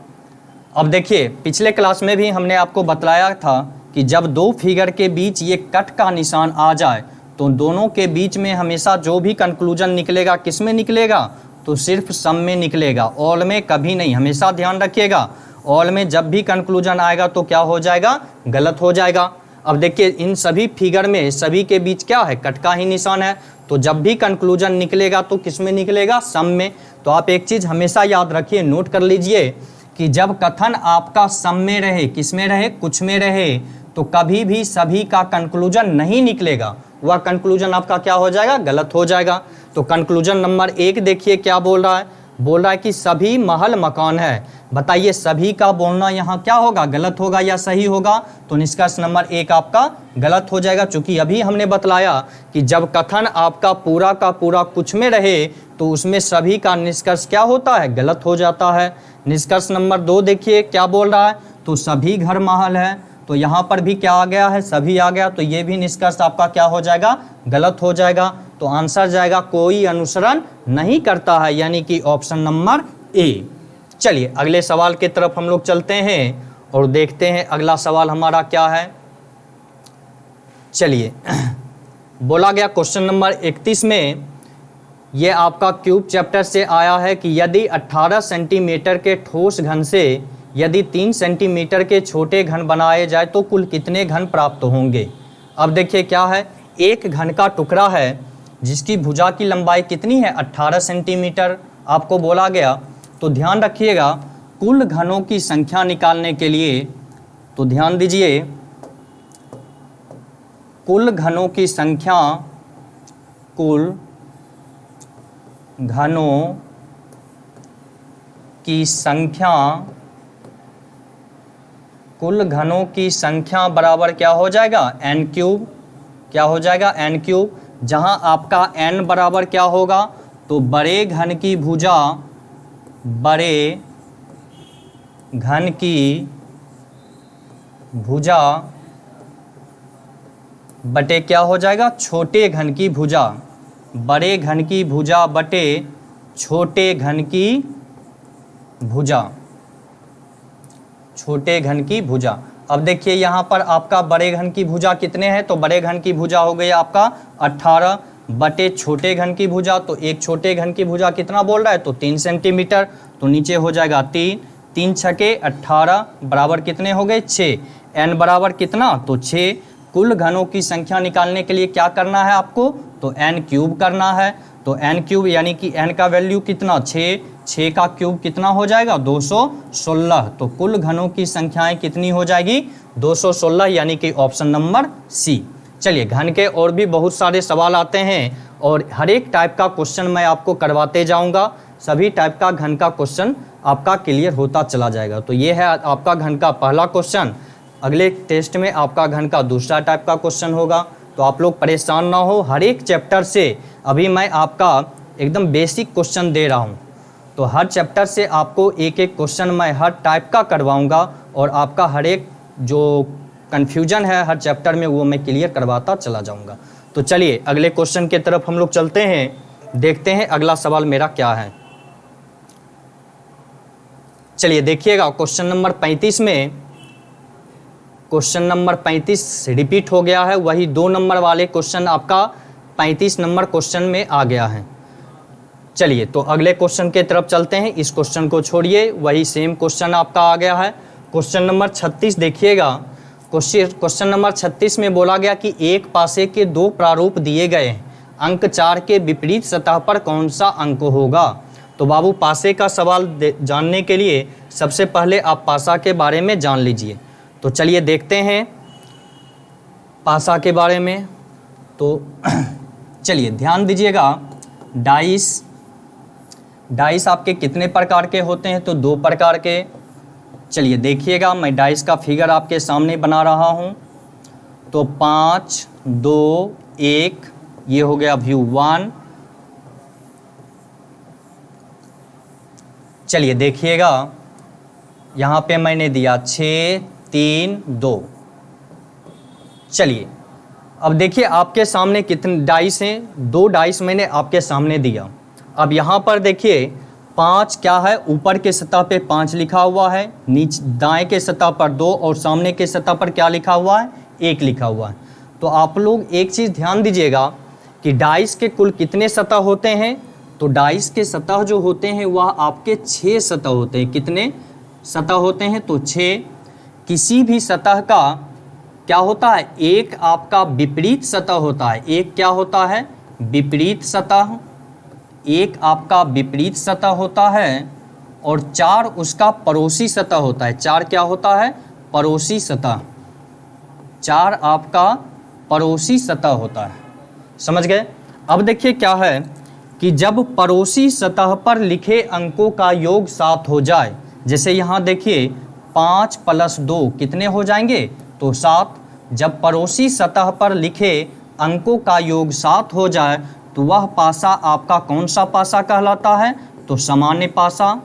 अब देखिए पिछले क्लास में भी हमने आपको बतलाया था कि जब 2 फिगर के बीच ये कट का निशान आ जाए तो दोनों के बीच में हमेशा जो भी कंक्लूजन निकलेगा किस में निकलेगा? तो सिर्फ सम में निकलेगा, ऑल में कभी नहीं। हमेशा ध्यान रखिएगा, ऑल में जब भी कंक्लूजन आएगा तो क्या हो जाएगा? गलत हो जाएगा। अब देखिए इन सभी फिगर में सभी के बीच क्या है? कट का ही निशान है। तो जब भी कंक्लूजन निकलेगा तो किस में निकलेगा? सम में। तो आप एक चीज़ हमेशा याद रखिए, नोट कर लीजिए कि जब कथन आपका सम में रहे, किस में रहे? कुछ में रहे, तो कभी भी सभी का कंक्लूजन नहीं निकलेगा। वह कंक्लूजन आपका क्या हो जाएगा? गलत हो जाएगा। तो कंक्लूजन नंबर 1 देखिए क्या बोल रहा है? बोल रहा है कि सभी महल मकान है। बताइए सभी का बोलना यहाँ क्या होगा? गलत होगा या सही होगा? तो निष्कर्ष नंबर 1 आपका गलत हो जाएगा, क्योंकि अभी हमने बतलाया कि जब कथन आपका पूरा का पूरा कुछ में रहे तो उसमें सभी का निष्कर्ष क्या होता है? गलत हो जाता है। निष्कर्ष नंबर 2 देखिए क्या बोल रहा है? तो सभी घर महल है। तो यहाँ पर भी क्या आ गया है? सभी आ गया। तो ये भी निष्कर्ष आपका क्या हो जाएगा? गलत हो जाएगा। तो आंसर जाएगा कोई अनुसरण नहीं करता है, यानी कि ऑप्शन नंबर ए। चलिए अगले सवाल की तरफ हम लोग चलते हैं और देखते हैं अगला सवाल हमारा क्या है। चलिए बोला गया क्वेश्चन नंबर 31 में, ये आपका क्यूब चैप्टर से आया है कि यदि 18 सेंटीमीटर के ठोस घन से यदि 3 सेंटीमीटर के छोटे घन बनाए जाए तो कुल कितने घन प्राप्त होंगे? अब देखिए क्या है, एक घन का टुकड़ा है जिसकी भुजा की लंबाई कितनी है? 18 सेंटीमीटर आपको बोला गया। तो ध्यान रखिएगा, कुल घनों की संख्या निकालने के लिए तो ध्यान दीजिए, कुल घनों की संख्या, कुल घनों की संख्या, कुल घनों की संख्या बराबर क्या हो जाएगा? n cube. क्या हो जाएगा? n cube. जहां आपका n बराबर क्या होगा? तो बड़े घन की भुजा, बड़े घन की भुजा बटे क्या हो जाएगा? छोटे घन की भुजा बड़े घन की भुजा बटे छोटे घन की भुजा, छोटे घन की भुजा। अब देखिए यहाँ पर आपका बड़े घन की भुजा कितने हैं, तो बड़े घन की भुजा हो गई आपका 18 बटे छोटे घन की भुजा, तो एक छोटे घन की भुजा कितना बोल रहा है, तो 3 सेंटीमीटर, तो नीचे हो जाएगा 3, 3 छके 18 बराबर कितने हो गए 6, n बराबर कितना, तो 6। कुल घनों की संख्या निकालने के लिए क्या करना है आपको, तो n क्यूब करना है, तो n क्यूब यानी कि n का वैल्यू कितना 6, 6 का क्यूब कितना हो जाएगा 216, तो कुल घनों की संख्याएं कितनी हो जाएगी 216, यानी कि ऑप्शन नंबर सी। चलिए घन के और भी बहुत सारे सवाल आते हैं और हर एक टाइप का क्वेश्चन मैं आपको करवाते जाऊंगा, सभी टाइप का घन का क्वेश्चन आपका क्लियर होता चला जाएगा। तो ये है आपका घन का पहला क्वेश्चन, अगले टेस्ट में आपका घन का दूसरा टाइप का क्वेश्चन होगा। तो आप लोग परेशान ना हो, हर एक चैप्टर से अभी मैं आपका एकदम बेसिक क्वेश्चन दे रहा हूँ, तो हर चैप्टर से आपको एक एक क्वेश्चन मैं हर टाइप का करवाऊँगा और आपका हर एक जो कन्फ्यूजन है हर चैप्टर में वो मैं क्लियर करवाता चला जाऊँगा। तो चलिए अगले क्वेश्चन की तरफ हम लोग चलते हैं, देखते हैं अगला सवाल मेरा क्या है। चलिए देखिएगा क्वेश्चन नंबर 35 में, क्वेश्चन नंबर 35 रिपीट हो गया है, वही 2 नंबर वाले क्वेश्चन आपका 35 नंबर क्वेश्चन में आ गया है। चलिए तो अगले क्वेश्चन के तरफ चलते हैं, इस क्वेश्चन को छोड़िए, वही सेम क्वेश्चन आपका आ गया है। क्वेश्चन नंबर 36 देखिएगा, क्वेश्चन नंबर 36 में बोला गया कि एक पासे के 2 प्रारूप दिए गए हैं, अंक 4 के विपरीत सतह पर कौन सा अंक होगा। तो बाबू पासे का सवाल जानने के लिए सबसे पहले आप पासा के बारे में जान लीजिए। तो चलिए देखते हैं पासा के बारे में। तो चलिए ध्यान दीजिएगा, डाइस आपके कितने प्रकार के होते हैं, तो 2 प्रकार के। चलिए देखिएगा, मैं डाइस का फिगर आपके सामने बना रहा हूं। तो 5 2 1 ये हो गया व्यू 1। चलिए देखिएगा, यहाँ पे मैंने दिया 6 3 2। चलिए अब देखिए आपके सामने कितने डाइस हैं, 2 डाइस मैंने आपके सामने दिया। अब यहाँ पर देखिए 5 क्या है, ऊपर के सतह पे 5 लिखा हुआ है, नीचे दाएं के सतह पर 2 और सामने के सतह पर क्या लिखा हुआ है, 1 लिखा हुआ है। तो आप लोग एक चीज़ ध्यान दीजिएगा कि डाइस के कुल कितने सतह होते हैं, तो डाइस के सतह जो होते हैं वह आपके 6 सतह होते हैं। कितने सतह होते हैं, तो 6। किसी भी सतह का क्या होता है, एक आपका विपरीत सतह होता है, एक क्या होता है विपरीत सतह, एक आपका विपरीत सतह होता है और 4 उसका पड़ोसी सतह होता है। 4 क्या होता है, पड़ोसी सतह, 4 आपका पड़ोसी सतह होता है। समझ गए। अब देखिए क्या है कि जब पड़ोसी सतह पर लिखे अंकों का योग 7 हो जाए, जैसे यहाँ देखिए 5 + 2 कितने हो जाएंगे, तो 7। जब पड़ोसी सतह पर लिखे अंकों का योग 7 हो जाए तो वह पासा आपका कौन सा पासा कहलाता है, तो सामान्य पासा।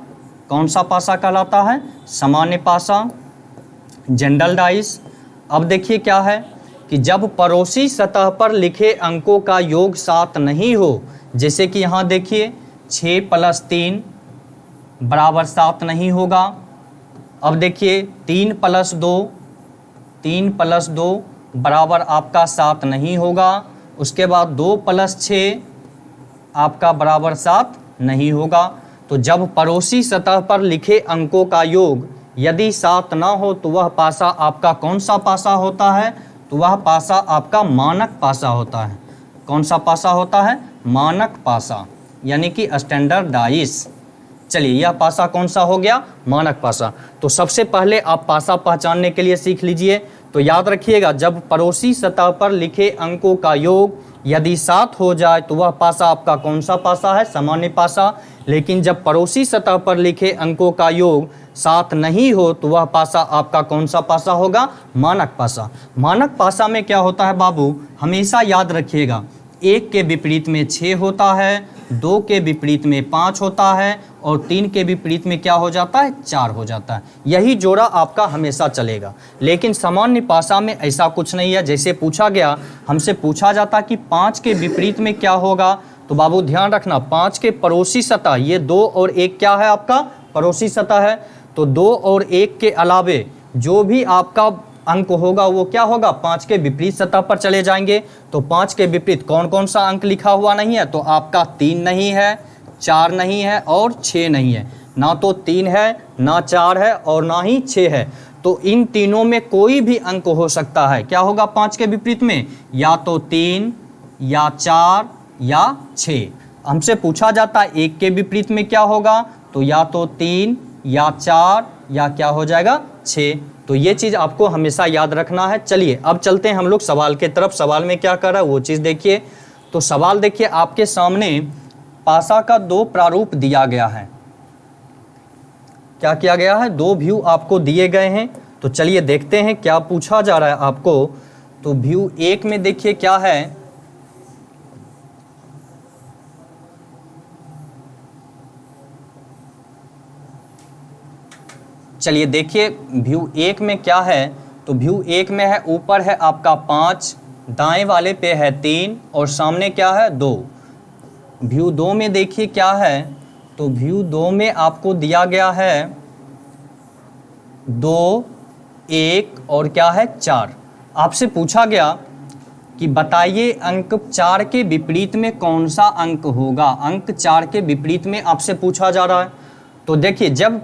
कौन सा पासा कहलाता है, सामान्य पासा, जनरल डाइस। अब देखिए क्या है कि जब पड़ोसी सतह पर लिखे अंकों का योग 7 नहीं हो, जैसे कि यहाँ देखिए 6 + 3 बराबर 7 नहीं होगा। अब देखिए 3 + 2 बराबर आपका 7 नहीं होगा। उसके बाद 2 + 6 आपका बराबर 7 नहीं होगा। तो जब पड़ोसी सतह पर लिखे अंकों का योग यदि 7 ना हो तो वह पासा आपका कौन सा पासा होता है, तो वह पासा आपका मानक पासा होता है। कौन सा पासा होता है, मानक पासा, यानी कि स्टैंडर्ड डाइस। चलिए यह पासा कौन सा हो गया, मानक पासा। तो सबसे पहले आप पासा पहचानने के लिए सीख लीजिए। तो याद रखिएगा, जब पड़ोसी सतह पर लिखे अंकों का योग यदि 7 हो जाए तो वह पासा आपका कौन सा पासा है, सामान्य पासा। लेकिन जब पड़ोसी सतह पर लिखे अंकों का योग 7 नहीं हो तो वह पासा आपका कौन सा पासा होगा, मानक पासा। मानक पासा में क्या होता है बाबू, हमेशा याद रखिएगा, 1 के विपरीत में 6 होता है, 2 के विपरीत में 5 होता है और 3 के विपरीत में क्या हो जाता है, 4 हो जाता है। यही जोड़ा आपका हमेशा चलेगा। लेकिन सामान्य पासा में ऐसा कुछ नहीं है। जैसे पूछा गया, हमसे पूछा जाता कि 5 के विपरीत में क्या होगा, तो बाबू ध्यान रखना 5 के पड़ोसी सतह, ये 2 और 1 क्या है आपका पड़ोसी सतह है, तो 2 और 1 के अलावे जो भी आपका अंक होगा वो क्या होगा 5 के विपरीत सतह पर चले जाएंगे। तो 5 के विपरीत कौन कौन सा अंक लिखा हुआ नहीं है, तो आपका 3 नहीं है, 4 नहीं है और 6 नहीं है। ना तो 3 है, ना 4 है और ना ही 6 है। तो इन तीनों में कोई भी अंक हो सकता है। क्या होगा 5 के विपरीत में, या तो 3 या 4 या 6। हमसे पूछा जाता है 1 के विपरीत में क्या होगा, तो या तो 3 या 4 या क्या हो जाएगा 6। तो ये चीज़ आपको हमेशा याद रखना है। चलिए अब चलते हैं हम लोग सवाल के तरफ। सवाल में क्या कर रहा है वो चीज़ देखिए। तो सवाल देखिए, आपके सामने पासा का 2 प्रारूप दिया गया है। क्या किया गया है, 2 व्यू आपको दिए गए हैं। तो चलिए देखते हैं क्या पूछा जा रहा है आपको। तो व्यू 1 में देखिए क्या है, चलिए देखिए व्यू 1 में क्या है। तो व्यू 1 में है, ऊपर है आपका 5, दाएं वाले पे है 3 और सामने क्या है 2। व्यू 2 में देखिए क्या है, तो व्यू 2 में आपको दिया गया है 2, 1 और क्या है 4। आपसे पूछा गया कि बताइए अंक 4 के विपरीत में कौन सा अंक होगा। अंक 4 के विपरीत में आपसे पूछा जा रहा है। तो देखिए जब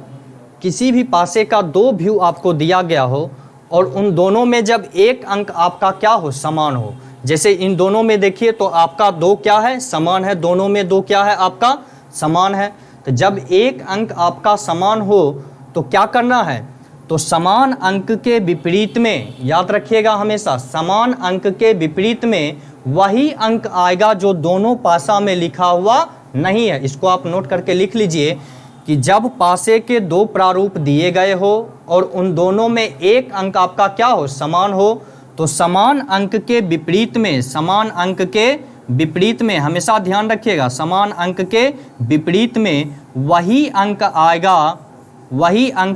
किसी भी पासे का 2 व्यू आपको दिया गया हो और उन दोनों में जब एक अंक आपका क्या हो समान हो, जैसे इन दोनों में देखिए तो आपका 2 क्या है समान है, दोनों में 2 क्या है आपका समान है। तो जब एक अंक आपका समान हो तो क्या करना है, तो समान अंक के विपरीत में, याद रखिएगा हमेशा समान अंक के विपरीत में वही अंक आएगा जो दोनों पासा में लिखा हुआ नहीं है। इसको आप नोट करके लिख लीजिए कि जब पासे के 2 प्रारूप दिए गए हो और उन दोनों में एक अंक आपका क्या हो समान हो, तो समान अंक के विपरीत में, समान अंक के विपरीत में हमेशा ध्यान रखिएगा, समान अंक के विपरीत में वही अंक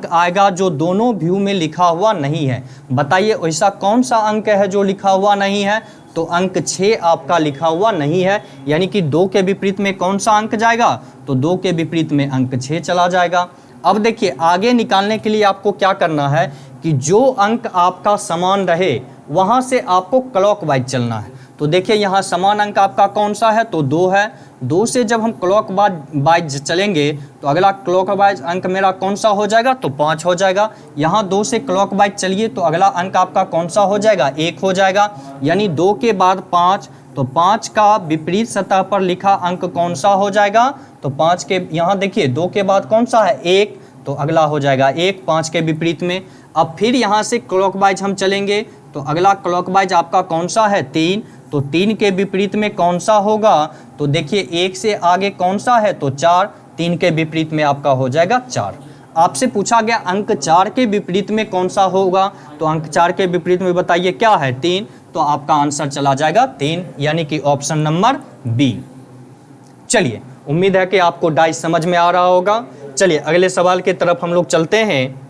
आएगा जो दोनों व्यू में लिखा हुआ नहीं है। बताइए ऐसा कौन सा अंक है जो लिखा हुआ नहीं है, तो अंक 6 आपका लिखा हुआ नहीं है। यानी कि 2 के विपरीत में कौन सा अंक जाएगा, तो 2 के विपरीत में अंक 6 चला जाएगा। अब देखिए आगे निकालने के लिए आपको क्या करना है कि जो अंक आपका समान रहे वहां से आपको क्लॉकवाइज चलना है। तो देखिए यहाँ समान अंक आपका कौन सा है, तो 2 है। 2 से जब हम क्लॉकवाइज चलेंगे तो अगला क्लॉकवाइज अंक मेरा कौन सा हो जाएगा, तो 5 हो जाएगा। यहाँ 2 से क्लॉकवाइज चलिए तो अगला अंक आपका कौन सा हो जाएगा, 1 हो जाएगा। यानी 2 के बाद 5, तो 5 का विपरीत सतह पर लिखा अंक कौन सा हो जाएगा, तो 5 के यहाँ देखिए 2 के बाद कौन सा है 1, तो अगला हो जाएगा 1 5 के विपरीत में। अब फिर यहाँ से क्लॉकवाइज हम चलेंगे तो अगला क्लॉकवाइज आपका कौन सा है 3, तो 3 के विपरीत में कौन सा होगा, तो देखिए 1 से आगे कौन सा है, तो 4, 3 के विपरीत में आपका हो जाएगा 4। आपसे पूछा गया अंक 4 के विपरीत में कौन सा होगा, तो अंक 4 के विपरीत में बताइए क्या है 3, तो आपका आंसर चला जाएगा 3, यानी कि ऑप्शन नंबर बी। चलिए उम्मीद है कि आपको डाइस समझ में आ रहा होगा। चलिए अगले सवाल की तरफ हम लोग चलते हैं।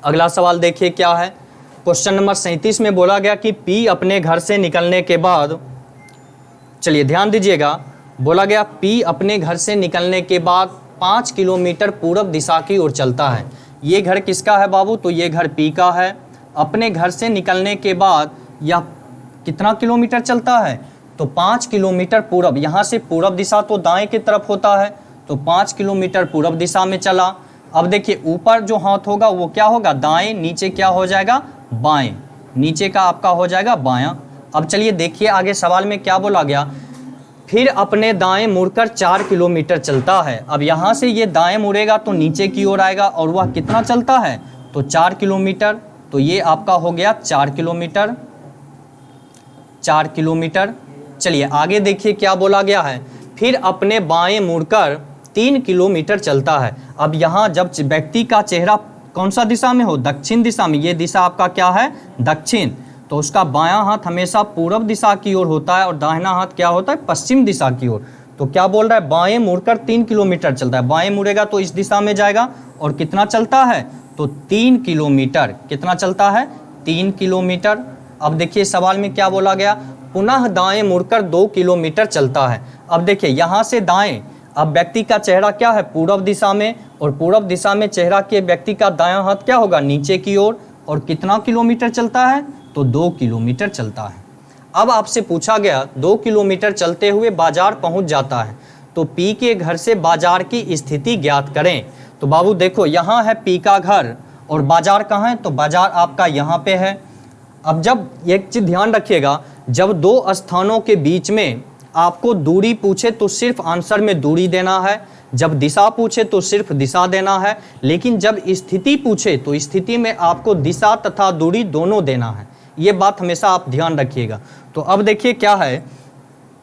अगला सवाल देखिए क्या है। क्वेश्चन नंबर 37 में बोला गया कि P अपने घर से निकलने के बाद, चलिए ध्यान दीजिएगा, बोला गया P अपने घर से निकलने के बाद 5 किलोमीटर पूर्व दिशा की ओर चलता है। ये घर किसका है बाबू, तो ये घर P का है। अपने घर से निकलने के बाद यह कितना किलोमीटर चलता है, तो 5 किलोमीटर पूर्व। यहाँ से पूर्व दिशा तो दाएं की तरफ होता है, तो 5 किलोमीटर पूर्व दिशा में चला। अब देखिए ऊपर जो हाथ होगा वो क्या होगा दाएं, नीचे क्या हो जाएगा बाएं, नीचे का आपका हो जाएगा बायां। अब चलिए देखिए आगे सवाल में क्या बोला गया, फिर अपने दाएं मुड़कर 4 किलोमीटर चलता है। अब यहाँ से ये दाएं मुड़ेगा तो नीचे की ओर आएगा और वह कितना चलता है, तो 4 किलोमीटर। तो ये आपका हो गया 4 किलोमीटर, 4 किलोमीटर। चलिए आगे देखिए क्या बोला गया है, फिर अपने बाएं मुड़कर 3 किलोमीटर चलता है। अब यहाँ जब व्यक्ति का चेहरा कौन सा दिशा में हो, दक्षिण दिशा में, ये दिशा आपका क्या है दक्षिण, तो उसका बायां हाथ हमेशा पूर्व दिशा की ओर होता है और दाहिना हाथ क्या होता है पश्चिम दिशा की ओर। तो क्या बोल रहा है, बाएं मुड़कर 3 किलोमीटर चलता है। बाएं मुड़ेगा तो इस दिशा में जाएगा और कितना चलता है, तो 3 किलोमीटर। कितना चलता है, 3 किलोमीटर। अब देखिए सवाल में क्या बोला गया, पुनः दाएं मुड़कर 2 किलोमीटर चलता है। अब देखिए यहाँ से दाएं, अब व्यक्ति का चेहरा क्या है, पूर्व दिशा में, और पूर्व दिशा में चेहरा के व्यक्ति का दायां हाथ क्या होगा, नीचे की ओर, और कितना किलोमीटर चलता है, तो 2 किलोमीटर चलता है। अब आपसे पूछा गया 2 किलोमीटर चलते हुए बाजार पहुंच जाता है, तो पी के घर से बाजार की स्थिति ज्ञात करें। तो बाबू देखो यहाँ है पी का घर और बाजार कहाँ है, तो बाजार आपका यहाँ पे है। अब जब एक चीज ध्यान रखिएगा, जब दो स्थानों के बीच में आपको दूरी पूछे तो सिर्फ आंसर में दूरी देना है, जब दिशा पूछे तो सिर्फ दिशा देना है, लेकिन जब स्थिति पूछे तो स्थिति में आपको दिशा तथा दूरी दोनों देना है। ये बात हमेशा आप ध्यान रखिएगा। तो अब देखिए क्या है,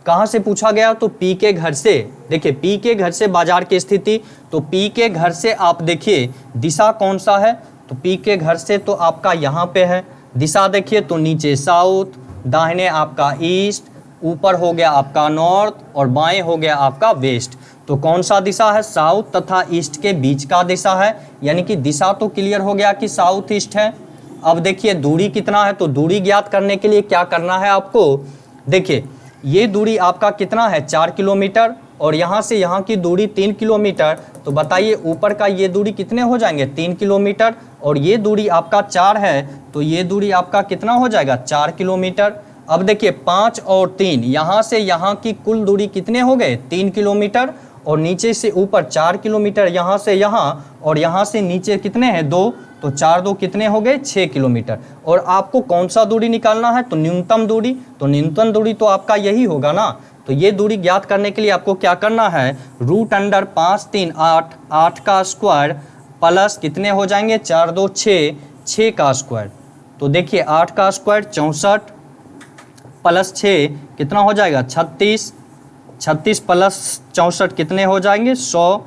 कहाँ से पूछा गया, तो पी के घर से। देखिए पी के घर से बाजार की स्थिति, तो पी के घर से आप देखिए दिशा कौन सा है, तो पी के घर से तो आपका यहाँ पे है। दिशा देखिए तो नीचे साउथ, दाहिने आपका ईस्ट, ऊपर हो गया आपका नॉर्थ और बाएं हो गया आपका वेस्ट। तो कौन सा दिशा है, साउथ तथा ईस्ट के बीच का दिशा है, यानी कि दिशा तो क्लियर हो गया कि साउथ ईस्ट है। अब देखिए दूरी कितना है, तो दूरी ज्ञात करने के लिए क्या करना है आपको, देखिए ये दूरी आपका कितना है, 4 किलोमीटर, और यहाँ से यहाँ की दूरी 3 किलोमीटर। तो बताइए ऊपर का ये दूरी कितने हो जाएंगे, 3 किलोमीटर, और ये दूरी आपका 4 है, तो ये दूरी आपका कितना हो जाएगा, 4 किलोमीटर। अब देखिए 5 और 3, यहाँ से यहाँ की कुल दूरी कितने हो गए, 3 किलोमीटर, और नीचे से ऊपर 4 किलोमीटर, यहाँ से यहाँ, और यहाँ से नीचे कितने हैं, 2, तो 4 2 कितने हो गए, 6 किलोमीटर। और आपको कौन सा दूरी निकालना है, तो न्यूनतम दूरी, तो न्यूनतम दूरी तो आपका यही होगा ना। तो ये दूरी ज्ञात करने के लिए आपको क्या करना है, √5 3 8, 8 का स्क्वायर प्लस कितने हो जाएंगे, 4 2 6, 6 का स्क्वायर। तो देखिए 8 का स्क्वायर 64 प्लस 6 कितना हो जाएगा, 36, 36 प्लस 64 कितने हो जाएंगे, 100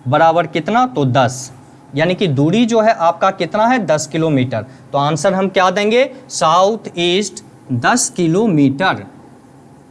बराबर कितना, तो 10। यानी कि दूरी जो है आपका कितना है, 10 किलोमीटर। तो आंसर हम क्या देंगे, साउथ ईस्ट 10 किलोमीटर।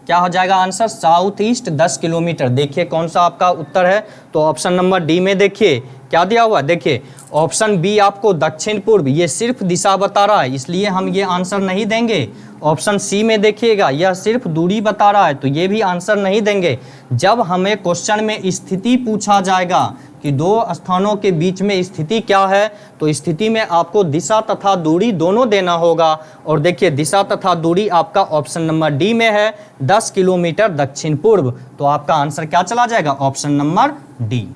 क्या हो जाएगा आंसर, साउथ ईस्ट 10 किलोमीटर। देखिए कौन सा आपका उत्तर है, तो ऑप्शन नंबर डी में देखिए क्या दिया हुआ, देखिए ऑप्शन बी आपको दक्षिण पूर्व, ये सिर्फ दिशा बता रहा है, इसलिए हम ये आंसर नहीं देंगे। ऑप्शन सी में देखिएगा यह सिर्फ दूरी बता रहा है, तो ये भी आंसर नहीं देंगे। जब हमें क्वेश्चन में स्थिति पूछा जाएगा कि दो स्थानों के बीच में स्थिति क्या है, तो स्थिति में आपको दिशा तथा दूरी दोनों देना होगा। और देखिए दिशा तथा दूरी आपका ऑप्शन नंबर डी में है, 10 किलोमीटर दक्षिण पूर्व। तो आपका आंसर क्या चला जाएगा, ऑप्शन नंबर डी।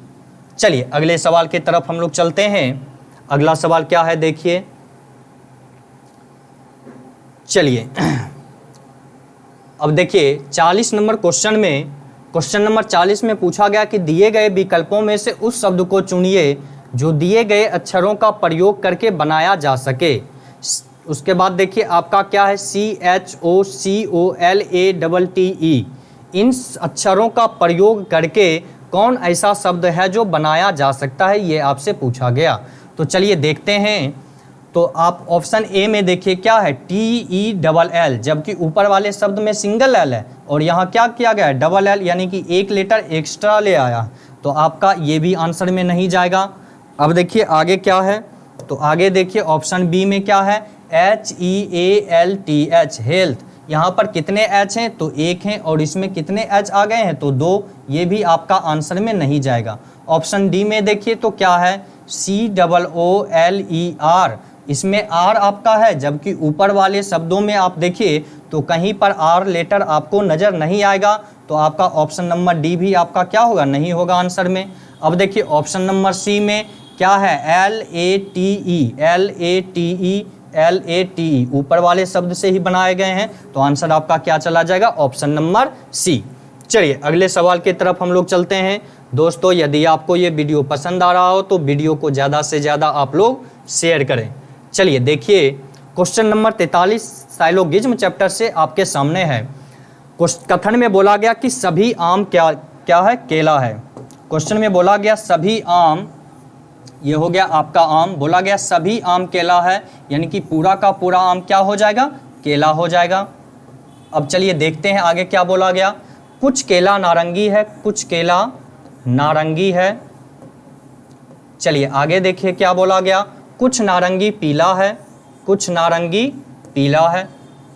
चलिए अगले सवाल की तरफ हम लोग चलते हैं। अगला सवाल क्या है देखिए, चलिए अब देखिए 40 नंबर क्वेश्चन में, क्वेश्चन नंबर 40 में पूछा गया कि दिए गए विकल्पों में से उस शब्द को चुनिए जो दिए गए अक्षरों का प्रयोग करके बनाया जा सके। उसके बाद देखिए आपका क्या है, CHOCOLATTE। इन अक्षरों का प्रयोग करके कौन ऐसा शब्द है जो बनाया जा सकता है, ये आपसे पूछा गया। तो चलिए देखते हैं। तो आप ऑप्शन ए में देखिए क्या है, TELL, जबकि ऊपर वाले शब्द में सिंगल एल है और यहाँ क्या किया गया है, डबल एल, यानी कि एक लेटर एक्स्ट्रा ले आया। तो आपका ये भी आंसर में नहीं जाएगा। अब देखिए आगे क्या है, तो आगे देखिए ऑप्शन बी में क्या है, HEALTH, हेल्थ। यहाँ पर कितने एच हैं, तो एक हैं, और इसमें कितने एच आ गए हैं, तो 2। ये भी आपका आंसर में नहीं जाएगा। ऑप्शन डी में देखिए तो क्या है, COOLER, इसमें आर आपका है, जबकि ऊपर वाले शब्दों में आप देखिए तो कहीं पर आर लेटर आपको नज़र नहीं आएगा। तो आपका ऑप्शन नंबर डी भी आपका क्या होगा, नहीं होगा आंसर में। अब देखिए ऑप्शन नंबर सी में क्या है, LATE, ऊपर वाले शब्द से ही बनाए गए हैं। तो आंसर आपका क्या चला जाएगा, ऑप्शन नंबर सी। चलिए अगले सवाल की तरफ हम लोग चलते हैं। दोस्तों यदि आपको ये वीडियो पसंद आ रहा हो तो वीडियो को ज़्यादा से ज़्यादा आप लोग शेयर करें। चलिए देखिए क्वेश्चन नंबर 43 साइलोगिज्म चैप्टर से आपके सामने है। कथन में बोला गया कि सभी आम क्या क्या है, केला है। क्वेश्चन में बोला गया सभी आम, ये हो गया आपका आम, बोला गया सभी आम केला है, यानी कि पूरा का पूरा आम क्या हो जाएगा, केला हो जाएगा। अब चलिए देखते हैं आगे क्या बोला गया। कुछ केला नारंगी है, कुछ केला नारंगी है। चलिए आगे देखिए क्या बोला गया, कुछ नारंगी पीला है, कुछ नारंगी पीला है।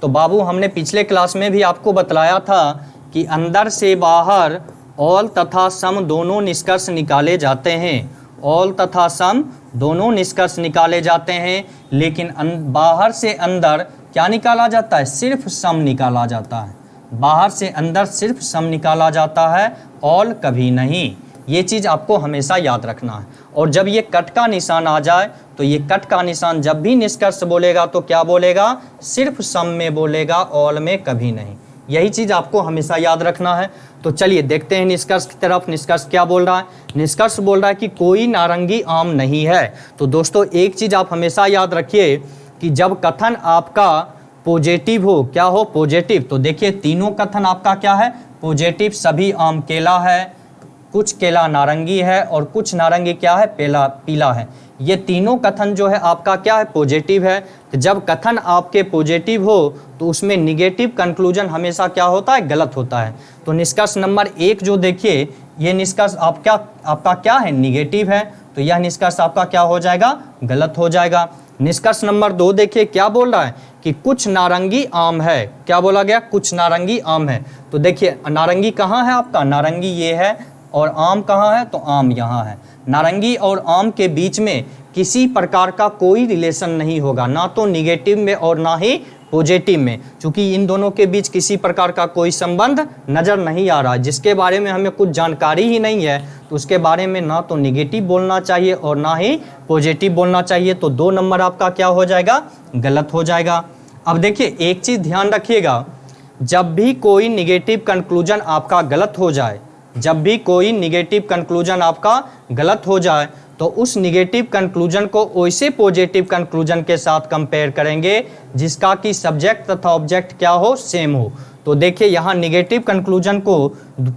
तो बाबू हमने पिछले क्लास में भी आपको बतलाया था कि अंदर से बाहर ऑल तथा सम दोनों निष्कर्ष निकाले जाते हैं। ऑल तथा सम दोनों निष्कर्ष निकाले जाते हैं, लेकिन बाहर से अंदर क्या निकाला जाता है? सिर्फ सम निकाला जाता है। बाहर से अंदर सिर्फ सम निकाला जाता है, ऑल कभी नहीं। ये चीज़ आपको हमेशा याद रखना है। और जब ये कट का निशान आ जाए तो ये कट का निशान जब भी निष्कर्ष बोलेगा तो क्या बोलेगा? सिर्फ सम में बोलेगा, ऑल में कभी नहीं। यही चीज़ आपको हमेशा याद रखना है। तो चलिए देखते हैं निष्कर्ष की तरफ। निष्कर्ष क्या बोल रहा है? निष्कर्ष बोल रहा है कि कोई नारंगी आम नहीं है। तो दोस्तों एक चीज़ आप हमेशा याद रखिए कि जब कथन आपका पॉजिटिव हो, क्या हो? पॉजिटिव। तो देखिए तीनों कथन आपका क्या है? पॉजिटिव। सभी आम केला है, कुछ केला नारंगी है और कुछ नारंगी क्या है? पीला है। ये तीनों कथन जो है आपका क्या है? पॉजिटिव है। तो जब कथन आपके पॉजिटिव हो तो उसमें निगेटिव कंक्लूजन हमेशा क्या होता है? गलत होता है। तो निष्कर्ष नंबर 1 जो देखिए, ये निष्कर्ष आपका क्या है? निगेटिव है। तो यह निष्कर्ष आपका क्या हो जाएगा? गलत हो जाएगा। निष्कर्ष नंबर 2 देखिए क्या बोल रहा है कि कुछ नारंगी आम है। क्या बोला गया? कुछ नारंगी आम है। तो देखिए नारंगी कहाँ है आपका? नारंगी ये है। और आम कहाँ है? तो आम यहाँ है। नारंगी और आम के बीच में किसी प्रकार का कोई रिलेशन नहीं होगा, ना तो निगेटिव में और ना ही पॉजिटिव में, क्योंकि इन दोनों के बीच किसी प्रकार का कोई संबंध नज़र नहीं आ रहा है। जिसके बारे में हमें कुछ जानकारी ही नहीं है तो उसके बारे में ना तो निगेटिव बोलना चाहिए और ना ही पॉजिटिव बोलना चाहिए। तो 2 नंबर आपका क्या हो जाएगा? गलत हो जाएगा। अब देखिए एक चीज़ ध्यान रखिएगा, जब भी कोई निगेटिव कंक्लूजन आपका गलत हो जाए, जब भी कोई निगेटिव कंक्लूजन आपका गलत हो जाए तो उस निगेटिव कंक्लूजन को वैसे पॉजिटिव कंक्लूजन के साथ कंपेयर करेंगे जिसका कि सब्जेक्ट तथा ऑब्जेक्ट क्या हो? सेम हो। तो देखिए यहाँ निगेटिव कंक्लूजन को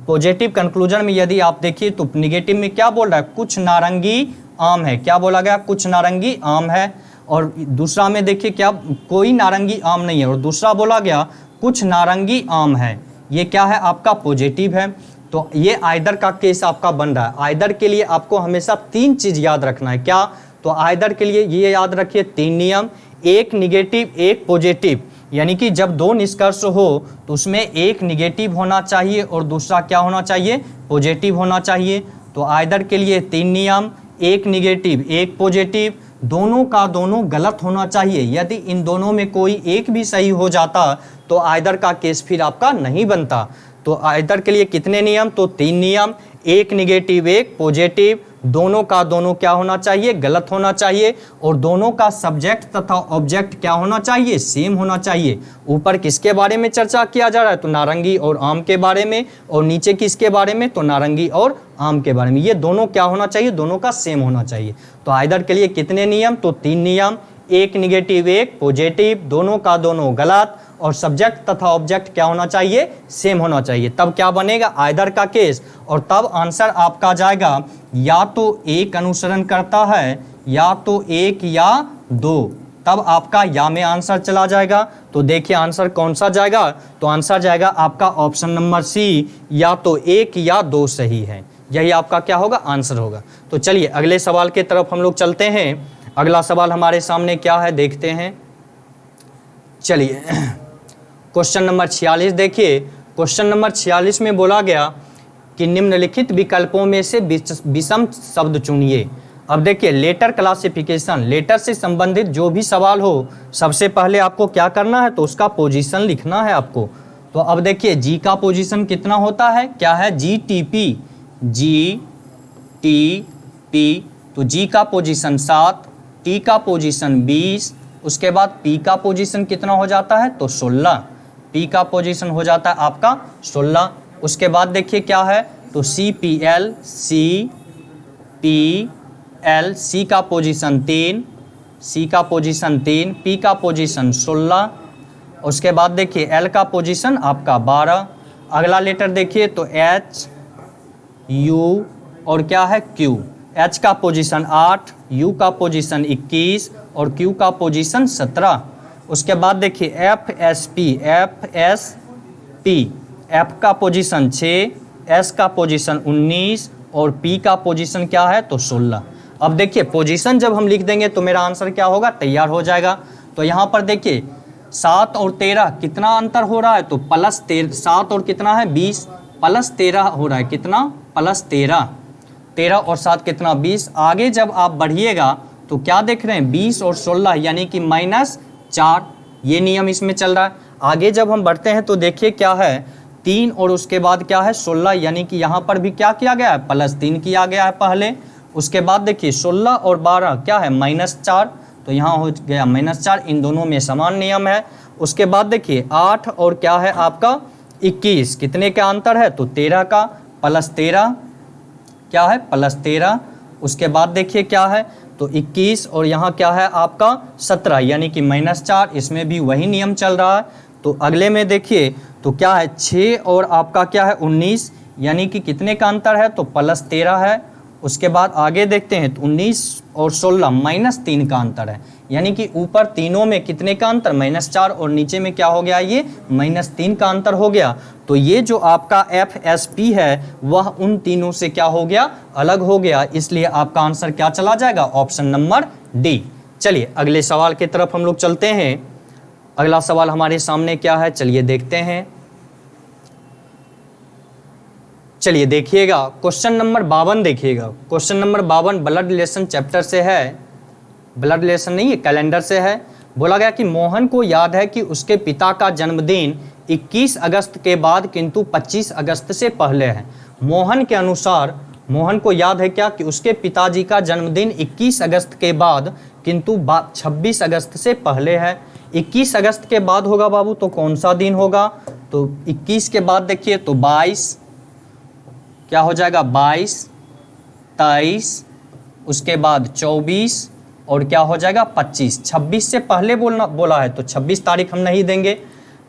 पॉजिटिव कंक्लूजन में यदि आप देखिए तो निगेटिव में क्या बोल रहा है? कुछ नारंगी आम है। क्या बोला गया? कुछ नारंगी आम है। और दूसरा में देखिए क्या? कोई नारंगी आम नहीं है। और दूसरा बोला गया कुछ नारंगी आम है। ये क्या है? आपका पॉजिटिव है। तो ये आइदर का केस आपका बन रहा है। आइदर के लिए आपको हमेशा 3 चीज़ याद रखना है। क्या? तो आइदर के लिए ये याद रखिए 3 नियम, एक निगेटिव एक पॉजिटिव। यानी कि जब 2 निष्कर्ष हो तो उसमें एक निगेटिव होना चाहिए और दूसरा क्या होना चाहिए? पॉजिटिव होना चाहिए। तो आइदर के लिए 3 नियम, एक निगेटिव एक पॉजिटिव, दोनों का दोनों गलत होना चाहिए। यदि इन दोनों में कोई एक भी सही हो जाता तो आइदर का केस फिर आपका नहीं बनता। तो आइदर के लिए कितने नियम? तो 3 नियम, एक निगेटिव एक पॉजिटिव, दोनों का दोनों क्या होना चाहिए? गलत होना चाहिए। और दोनों का सब्जेक्ट तथा ऑब्जेक्ट क्या होना चाहिए? सेम होना चाहिए। ऊपर किसके बारे में चर्चा किया जा रहा है? तो नारंगी और आम के बारे में। और नीचे किसके बारे में? तो नारंगी और आम के बारे में। ये दोनों क्या होना चाहिए? दोनों का सेम होना चाहिए। तो आइदर के लिए कितने नियम? तो 3 नियम, एक निगेटिव एक पॉजिटिव, दोनों का दोनों गलत, और सब्जेक्ट तथा ऑब्जेक्ट क्या होना चाहिए? सेम होना चाहिए। तब क्या बनेगा? आइदर का केस। और तब आंसर आपका जाएगा या तो एक अनुसरण करता है या तो एक या 2। तब आपका या में आंसर चला जाएगा। तो देखिए आंसर कौन सा जाएगा? तो आंसर जाएगा आपका ऑप्शन नंबर सी, या तो 1 या 2 सही है। यही आपका क्या होगा? आंसर होगा। तो चलिए अगले सवाल की तरफ हम लोग चलते हैं। अगला सवाल हमारे सामने क्या है देखते हैं। चलिए क्वेश्चन नंबर 46 देखिए। क्वेश्चन नंबर 46 में बोला गया कि निम्नलिखित विकल्पों में से विषम शब्द चुनिए। अब देखिए लेटर क्लासिफिकेशन, लेटर से संबंधित जो भी सवाल हो सबसे पहले आपको क्या करना है? तो उसका पोजीशन लिखना है आपको। तो अब देखिए जी का पोजीशन कितना होता है? क्या है? GTP, GTP। तो जी का पोजीशन 7, टी का पोजीशन 20, उसके बाद पी का पोजीशन कितना हो जाता है? तो 16। पी का पोजीशन हो जाता है आपका 16। उसके बाद देखिए क्या है? तो CPL, CPL, सी का पोजीशन 3, सी का पोजीशन 3, पी का पोजीशन 16। उसके बाद देखिए एल का पोजीशन आपका 12। अगला लेटर देखिए तो H, U और क्या है? Q। H का पोजीशन 8, U का पोजीशन 21 और Q का पोजीशन 17। उसके बाद देखिए FSP, F का पोजीशन 6, S का पोजीशन 19 और P का पोजीशन क्या है? तो 16। अब देखिए पोजीशन जब हम लिख देंगे तो मेरा आंसर क्या होगा? तैयार हो जाएगा। तो यहाँ पर देखिए 7 और 13 कितना अंतर हो रहा है, तो प्लस 7 और कितना है 20, प्लस 13 हो रहा है, कितना प्लस 13, 13 और 7 कितना 20। आगे जब आप बढ़िएगा तो क्या देख रहे हैं 20 और 16 यानी कि -4, ये नियम इसमें चल रहा है। आगे जब हम बढ़ते हैं तो देखिए क्या है 3 और उसके बाद क्या है 16 यानी कि यहाँ पर भी क्या किया गया है +3 किया गया है पहले। उसके बाद देखिए 16 और 12 क्या है -4, तो यहाँ हो गया -4, इन दोनों में समान नियम है। उसके बाद देखिए 8 और क्या है आपका 21, कितने का अंतर है, तो 13 का, +13 क्या है +13। उसके बाद देखिए क्या है तो 21 और यहाँ क्या है आपका 17 यानी कि -4, इसमें भी वही नियम चल रहा है। तो अगले में देखिए तो क्या है 6 और आपका क्या है 19 यानी कि कितने का अंतर है, तो +13 है। उसके बाद आगे देखते हैं तो 19 और 16 -3 का अंतर है, यानी कि ऊपर तीनों में कितने का अंतर -4 और नीचे में क्या हो गया ये -3 का अंतर हो गया। तो ये जो आपका FSP है वह उन तीनों से क्या हो गया अलग हो गया, इसलिए आपका आंसर क्या चला जाएगा ऑप्शन नंबर डी। चलिए अगले सवाल की तरफ हम लोग चलते हैं। अगला सवाल हमारे सामने क्या है चलिए देखते हैं। चलिए देखिएगा क्वेश्चन नंबर 52 देखिएगा। Question number 52 blood relation chapter से है, ब्लड रिलेशन नहीं है कैलेंडर से है। बोला गया कि मोहन को याद है कि उसके पिता का जन्मदिन 21 अगस्त के बाद किंतु 25 अगस्त से पहले है। मोहन के अनुसार मोहन को याद है क्या कि उसके पिताजी का जन्मदिन 21 अगस्त के बाद किंतु 26 अगस्त से पहले है। 21 अगस्त के बाद होगा बाबू तो कौन सा दिन होगा, तो 21 के बाद देखिए तो 22 क्या हो जाएगा 22, 23, उसके बाद 24 और क्या हो जाएगा 25। 26 से पहले बोला है तो 26 तारीख हम नहीं देंगे,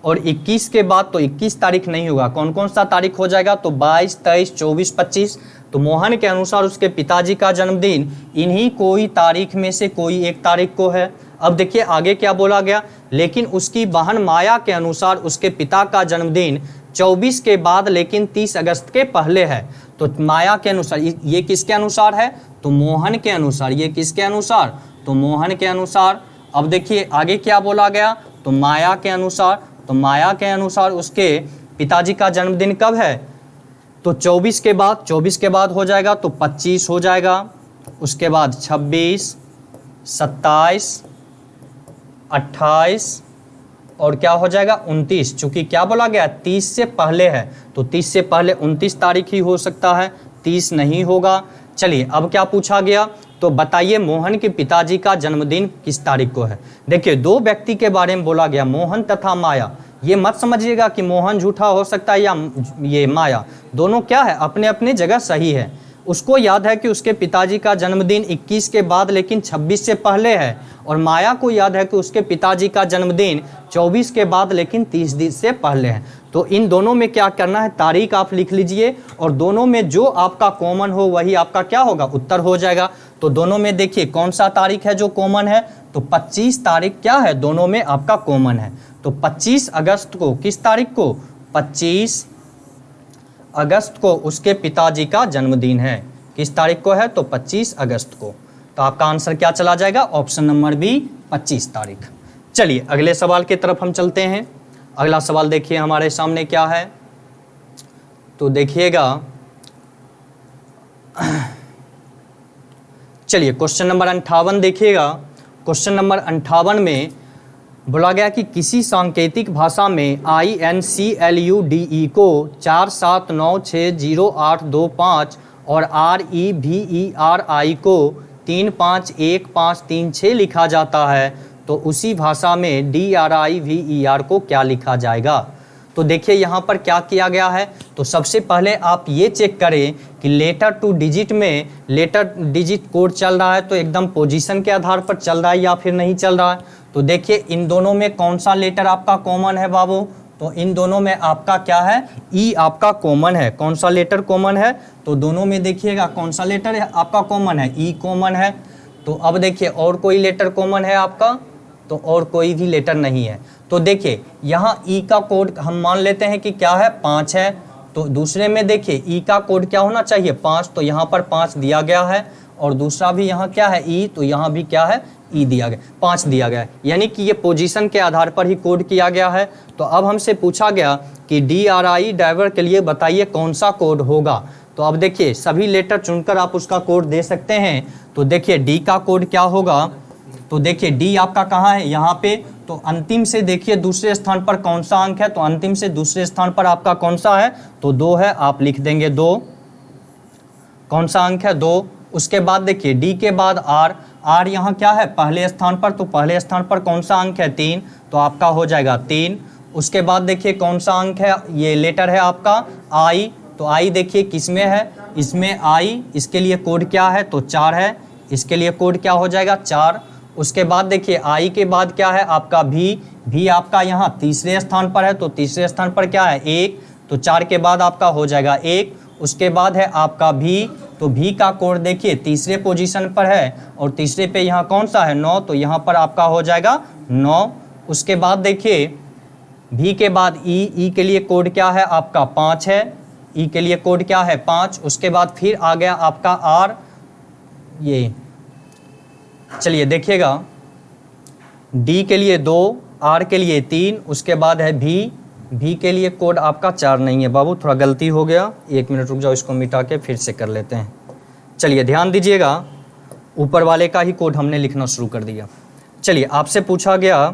और 21 के बाद तो 21 तारीख नहीं होगा। कौन कौन सा तारीख हो जाएगा, तो 22, 23, 24, 25। तो मोहन के अनुसार उसके पिताजी का जन्मदिन इन्हीं कोई तारीख में से कोई एक तारीख को है। अब देखिए आगे क्या बोला गया, लेकिन उसकी बहन माया के अनुसार उसके पिता का जन्मदिन 24 के बाद लेकिन 30 अगस्त के पहले है। तो माया के अनुसार ये किसके अनुसार है, तो मोहन के अनुसार। ये किसके अनुसार, तो मोहन के अनुसार। अब देखिए आगे क्या बोला गया, तो माया के अनुसार। तो माया के अनुसार उसके पिताजी का जन्मदिन कब है, तो 24 के बाद हो जाएगा तो 25 हो जाएगा। उसके बाद 26, 27, 28 और क्या हो जाएगा 29। चूंकि क्या बोला गया 30 से पहले है तो 30 से पहले 29 तारीख ही हो सकता है, 30 नहीं होगा। चलिए अब क्या पूछा गया, तो बताइए मोहन के पिताजी का जन्मदिन किस तारीख को है। देखिए दो व्यक्ति के बारे में बोला गया, मोहन तथा माया। ये मत समझिएगा कि मोहन झूठा हो सकता है या ये माया, दोनों क्या है अपने अपने जगह सही है। उसको याद है कि उसके पिताजी का जन्मदिन 21 के बाद लेकिन 26 से पहले है, और माया को याद है कि उसके पिताजी का जन्मदिन 24 के बाद लेकिन 30 दिन से पहले है। तो इन दोनों में क्या करना है, तारीख आप लिख लीजिए और दोनों में जो आपका कॉमन हो वही आपका क्या होगा उत्तर हो जाएगा। तो दोनों में देखिए कौन सा तारीख है जो कॉमन है, तो 25 तारीख क्या है दोनों में आपका कॉमन है। तो 25 अगस्त को किस तारीख को, 25 अगस्त को उसके पिताजी का जन्मदिन है। किस तारीख को है, तो 25 अगस्त को। तो आपका आंसर क्या चला जाएगा, ऑप्शन नंबर बी 25 तारीख। चलिए अगले सवाल की तरफ हम चलते हैं। अगला सवाल देखिए हमारे सामने क्या है, तो देखिएगा चलिए क्वेश्चन नंबर 58 देखिएगा। क्वेश्चन नंबर 58 में बोला गया कि किसी सांकेतिक भाषा में INCLUDE को 47960825 और REVERI को 351536 लिखा जाता है, तो उसी भाषा में DRIVER को क्या लिखा जाएगा। तो देखिए यहाँ पर क्या किया गया है, तो सबसे पहले आप ये चेक करें कि लेटर टू डिजिट में लेटर डिजिट कोड चल रहा है तो एकदम पोजीशन के आधार पर चल रहा है या फिर नहीं चल रहा है। तो देखिए इन दोनों में कौन सा लेटर आपका कॉमन है बाबू, तो इन दोनों में आपका क्या है ई आपका कॉमन है। कौन सा लेटर कॉमन है, तो दोनों में देखिएगा कौन सा लेटर आपका कॉमन है, ई कॉमन है। तो अब देखिए और कोई लेटर कॉमन है आपका, तो और कोई भी लेटर नहीं है। तो देखिए यहाँ ई का कोड हम मान लेते हैं कि क्या है 5 है, तो दूसरे में देखिए ई का कोड क्या होना चाहिए 5, तो यहाँ पर 5 दिया गया है। और दूसरा भी यहाँ क्या है ई, तो यहाँ भी क्या है ई दिया गया, 5 दिया गया है, यानी कि ये पोजीशन के आधार पर ही कोड किया गया है। तो अब हमसे पूछा गया कि DRI ड्राइवर के लिए बताइए कौन सा कोड होगा। तो अब देखिए सभी लेटर चुनकर आप उसका कोड दे सकते हैं। तो देखिए डी का कोड क्या होगा, तो देखिए डी आपका कहाँ है, यहाँ पे। तो अंतिम से देखिए दूसरे स्थान पर कौन सा अंक है, तो अंतिम से दूसरे स्थान पर आपका कौन सा है, तो 2 है, आप लिख देंगे 2। कौन सा अंक है, 2। उसके बाद देखिए डी के बाद आर, आर यहाँ क्या है पहले स्थान पर, तो पहले स्थान पर कौन सा अंक है, 3, तो आपका हो जाएगा 3। उसके बाद देखिए कौन सा अंक है, ये लेटर है आपका आई, तो आई देखिए किस में है, इसमें आई, इसके लिए कोड क्या है, तो 4 है, इसके लिए कोड क्या हो जाएगा 4। उसके बाद देखिए आई के बाद क्या है आपका भी आपका यहाँ तीसरे स्थान पर है, तो तीसरे स्थान पर क्या है 1, तो 4 के बाद आपका हो जाएगा 1। उसके बाद है आपका भी, तो भी का कोड देखिए तीसरे पोजीशन पर है और तीसरे पे यहाँ कौन सा है 9, तो यहाँ पर आपका हो जाएगा 9। उसके बाद देखिए भी के बाद ई के लिए कोड क्या है आपका 5 है, ई के लिए कोड क्या है 5। उसके बाद फिर आ गया आपका आर, ये चलिए देखिएगा डी के लिए 2, आर के लिए 3, उसके बाद है भी के लिए कोड आपका 4 नहीं है बाबू, थोड़ा गलती हो गया, 1 मिनट रुक जाओ, इसको मिटा के फिर से कर लेते हैं। चलिए ध्यान दीजिएगा, ऊपर वाले का ही कोड हमने लिखना शुरू कर दिया। चलिए आपसे पूछा गया,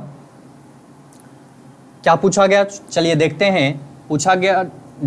क्या पूछा गया, चलिए देखते हैं। पूछा गया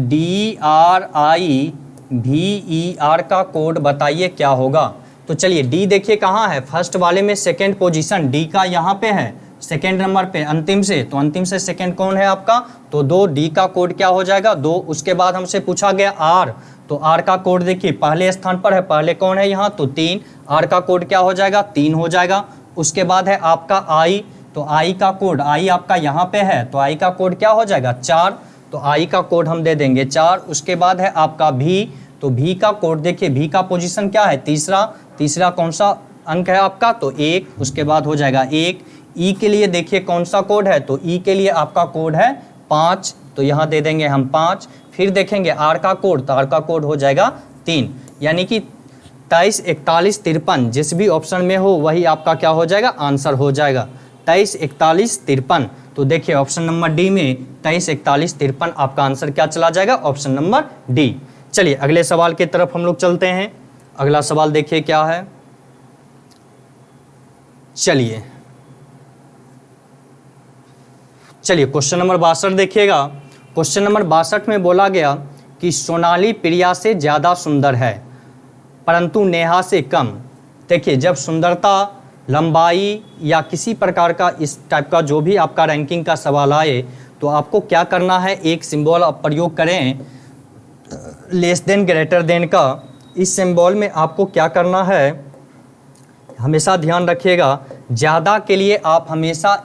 DRI VER का कोड बताइए क्या होगा। तो चलिए डी देखिए कहाँ है, फर्स्ट वाले में सेकेंड पोजीशन डी का यहाँ पे है, सेकेंड नंबर पे अंतिम से, तो अंतिम से सेकेंड कौन है आपका, तो 2, डी का कोड क्या हो जाएगा 2। उसके बाद हमसे पूछा गया आर, तो आर का कोड देखिए पहले स्थान पर है, पहले कौन है यहाँ, तो 3, आर का कोड क्या हो जाएगा 3 हो जाएगा। उसके बाद है आपका आई, तो आई का कोड, आई आपका यहाँ पे है, तो आई का कोड क्या हो जाएगा 4, तो आई का कोड हम दे देंगे 4। उसके बाद है आपका भी, तो भी का कोड देखिए भी का पोजीशन क्या है तीसरा कौन सा अंक है आपका, तो 1। उसके बाद हो जाएगा 1। ई के लिए देखिए कौन सा कोड है, तो ई के लिए आपका कोड है 5, तो यहाँ दे देंगे हम 5। फिर देखेंगे आर का कोड, तो आर का कोड हो जाएगा 3, यानी कि 23, 41, 53 जिस भी ऑप्शन में हो वही आपका क्या हो जाएगा आंसर हो जाएगा 23, 41, 53। तो देखिए ऑप्शन नंबर डी में 23, 41, 53 आपका आंसर क्या चला जाएगा, ऑप्शन नंबर डी। चलिए अगले सवाल की तरफ हम लोग चलते हैं। अगला सवाल देखिए क्या है, चलिए क्वेश्चन नंबर 62 देखिएगा। क्वेश्चन नंबर 62 में बोला गया कि सोनाली प्रिया से ज़्यादा सुंदर है परंतु नेहा से कम। देखिए जब सुंदरता, लंबाई या किसी प्रकार का इस टाइप का जो भी आपका रैंकिंग का सवाल आए तो आपको क्या करना है, एक सिंबल आप प्रयोग करें लेस देन ग्रेटर देन का। इस सिंबल में आपको क्या करना है, हमेशा ध्यान रखिएगा, ज़्यादा के लिए आप हमेशा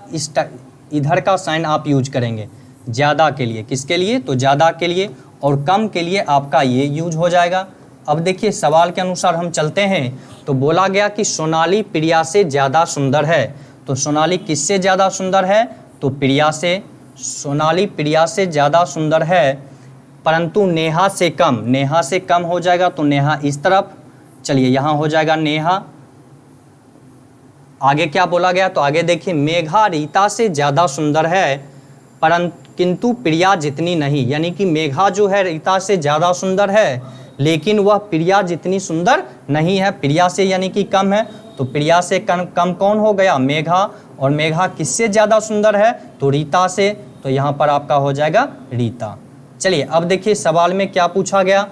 इधर का साइन आप यूज करेंगे, ज़्यादा के लिए, किसके लिए, तो ज़्यादा के लिए, और कम के लिए आपका ये यूज हो जाएगा। अब देखिए सवाल के अनुसार हम चलते हैं, तो बोला गया कि सोनाली प्रिया से ज़्यादा सुंदर है। तो सोनाली किससे ज़्यादा सुंदर है, तो प्रिया से, सोनाली प्रिया से ज़्यादा सुंदर है परंतु नेहा से कम, नेहा से कम हो जाएगा, तो नेहा इस तरफ, चलिए यहाँ हो जाएगा नेहा। आगे क्या बोला गया, तो आगे देखिए मेघा रीता से ज़्यादा सुंदर है किंतु प्रिया जितनी नहीं, यानी कि मेघा जो है रीता से ज़्यादा सुंदर है लेकिन वह प्रिया जितनी सुंदर नहीं है, प्रिया से यानी कि कम है। तो प्रिया से कम कौन हो गया, मेघा, और मेघा किससे ज़्यादा सुंदर है, तो रीता से, तो यहाँ पर आपका हो जाएगा रीता। चलिए अब देखिए सवाल में क्या पूछा गया,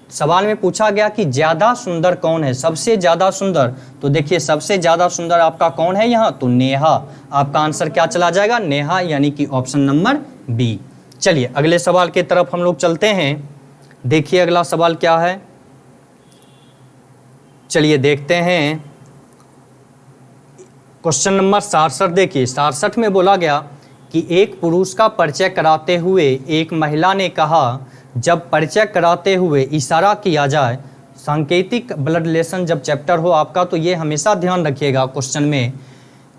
सवाल में पूछा गया कि ज़्यादा सुंदर कौन है, सबसे ज़्यादा सुंदर। तो देखिए सबसे ज़्यादा सुंदर आपका कौन है यहाँ, तो नेहा। आपका आंसर क्या चला जाएगा, नेहा, यानी कि ऑप्शन नंबर बी। चलिए अगले सवाल की तरफ हम लोग चलते हैं। देखिए अगला सवाल क्या है, चलिए देखते हैं। क्वेश्चन नंबर 67 देखिए, 67 में बोला गया कि एक पुरुष का परिचय कराते हुए एक महिला ने कहा, जब परिचय कराते हुए इशारा किया जाए, सांकेतिक ब्लड रिलेशन जब चैप्टर हो आपका, तो ये हमेशा ध्यान रखिएगा क्वेश्चन में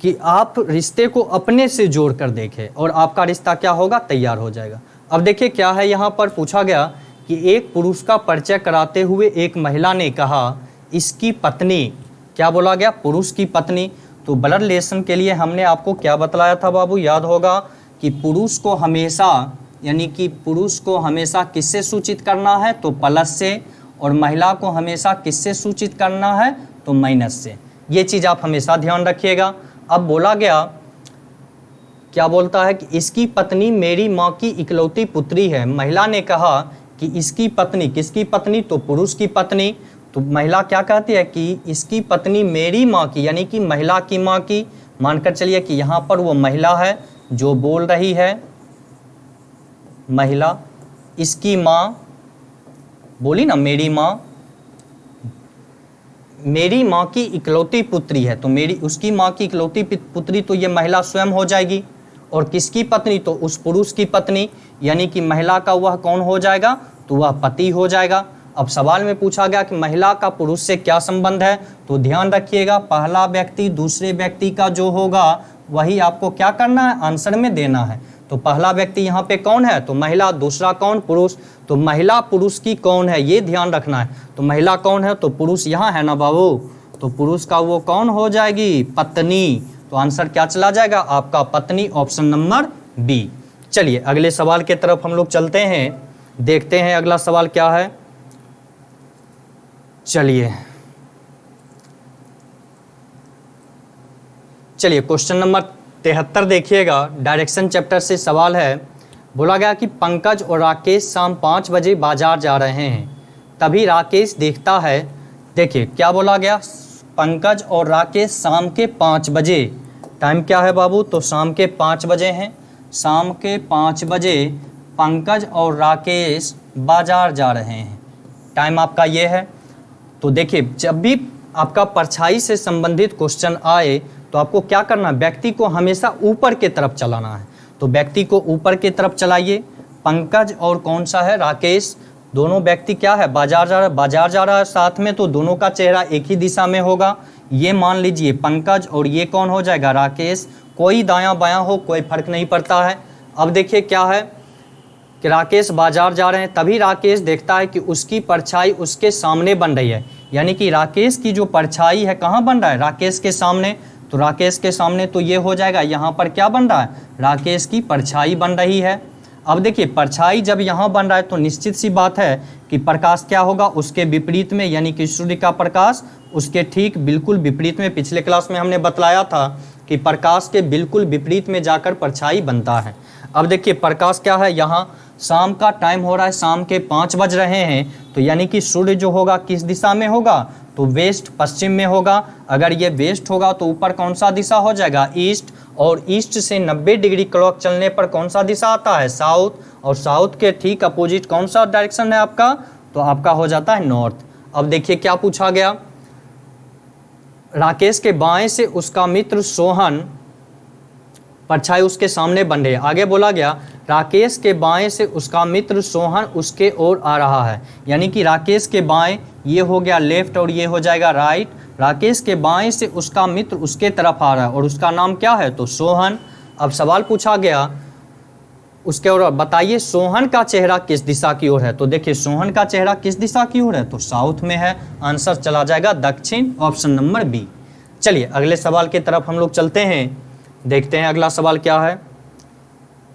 कि आप रिश्ते को अपने से जोड़ कर देखें और आपका रिश्ता क्या होगा, तैयार हो जाएगा। अब देखिए क्या है, यहाँ पर पूछा गया कि एक पुरुष का परिचय कराते हुए एक महिला ने कहा, इसकी पत्नी, क्या बोला गया, पुरुष की पत्नी। तो ब्लड रिलेशन के लिए हमने आपको क्या बतलाया था बाबू, याद होगा कि पुरुष को हमेशा, यानी कि पुरुष को हमेशा किससे सूचित करना है, तो प्लस से, और महिला को हमेशा किससे सूचित करना है, तो माइनस से। ये चीज़ आप हमेशा ध्यान रखिएगा। अब बोला गया, क्या बोलता है कि इसकी पत्नी मेरी माँ की इकलौती पुत्री है। महिला ने कहा कि इसकी पत्नी, किसकी पत्नी, तो पुरुष की पत्नी। तो महिला क्या कहती है कि इसकी पत्नी मेरी माँ की, यानी कि महिला की माँ की। मानकर चलिए कि यहाँ पर वो महिला है जो बोल रही है, महिला, इसकी माँ बोली ना, मेरी माँ, मेरी माँ की इकलौती पुत्री है। तो मेरी, उसकी माँ की इकलौती पुत्री, तो ये महिला स्वयं हो जाएगी। और किसकी पत्नी, तो उस पुरुष की पत्नी, यानी कि महिला का वह कौन हो जाएगा, तो वह पति हो जाएगा। अब सवाल में पूछा गया कि महिला का पुरुष से क्या संबंध है, तो ध्यान रखिएगा, पहला व्यक्ति दूसरे व्यक्ति का जो होगा वही आपको क्या करना है, आंसर में देना है। तो पहला व्यक्ति यहाँ पे कौन है, तो महिला, दूसरा कौन, पुरुष। तो महिला पुरुष की कौन है, ये ध्यान रखना है। तो महिला कौन है, तो पुरुष यहाँ है ना बाबू, तो पुरुष का वो कौन हो जाएगी, पत्नी। तो आंसर क्या चला जाएगा आपका, पत्नी, ऑप्शन नंबर बी। चलिए अगले सवाल के तरफ हम लोग चलते हैं, देखते हैं अगला सवाल क्या है। चलिए क्वेश्चन नंबर 73 देखिएगा, डायरेक्शन चैप्टर से सवाल है। बोला गया कि पंकज और राकेश शाम 5 बजे बाजार जा रहे हैं, तभी राकेश देखता है, देखिए क्या बोला गया, पंकज और राकेश शाम के 5 बजे, टाइम क्या है बाबू, तो शाम के 5 बजे हैं, शाम के 5 बजे पंकज और राकेश बाजार जा रहे हैं, टाइम आपका ये है। तो देखिए जब भी आपका परछाई से संबंधित क्वेश्चन आए तो आपको क्या करना है, व्यक्ति को हमेशा ऊपर की तरफ चलाना है। तो व्यक्ति को ऊपर की तरफ चलाइए, पंकज और कौन सा है, राकेश, दोनों व्यक्ति क्या है, बाजार जा रहा है साथ में, तो दोनों का चेहरा एक ही दिशा में होगा। ये मान लीजिए पंकज और ये कौन हो जाएगा, राकेश। कोई दायां बायां हो कोई फर्क नहीं पड़ता है। अब देखिए क्या है कि राकेश बाजार जा रहे हैं, तभी राकेश देखता है कि उसकी परछाई उसके सामने बन रही है, यानी कि राकेश की जो परछाई है कहाँ बन रहा है, राकेश के सामने। तो राकेश के सामने तो ये हो जाएगा, यहाँ पर क्या बन रहा है, राकेश की परछाई बन रही है। अब देखिए परछाई जब यहाँ बन रहा है तो निश्चित सी बात है कि प्रकाश क्या होगा, उसके विपरीत में, यानी कि सूर्य का प्रकाश उसके ठीक बिल्कुल विपरीत में। पिछले क्लास में हमने बतलाया था कि प्रकाश के बिल्कुल विपरीत में जाकर परछाई बनता है। अब देखिए प्रकाश क्या है, यहाँ शाम का टाइम हो रहा है, शाम के 5 बज रहे हैं, तो यानी कि सूर्य जो होगा किस दिशा में होगा, तो वेस्ट, पश्चिम में होगा। अगर ये वेस्ट होगा तो ऊपर कौन सा दिशा हो जाएगा, ईस्ट, और ईस्ट से 90 डिग्री क्लॉक चलने पर कौन सा दिशा आता है, साउथ, और साउथ के ठीक अपोजिट कौन सा डायरेक्शन है आपका, तो आपका हो जाता है नॉर्थ। अब देखिए क्या पूछा गया, राकेश के बाएं से उसका मित्र सोहन, परछाई उसके सामने बन रही है। आगे बोला गया राकेश के बाएं से उसका मित्र सोहन उसके ओर आ रहा है, यानी कि राकेश के बाएं ये हो गया लेफ्ट और ये हो जाएगा राइट। राकेश के बाएं से उसका मित्र उसके तरफ आ रहा है और उसका नाम क्या है, तो सोहन। अब सवाल पूछा गया उसके ओर, बताइए सोहन का चेहरा किस दिशा की ओर है। तो देखिए सोहन का चेहरा किस दिशा की ओर है, तो साउथ में है। आंसर चला जाएगा दक्षिण, ऑप्शन नंबर बी। चलिए अगले सवाल की तरफ हम लोग चलते हैं, देखते हैं अगला सवाल क्या है।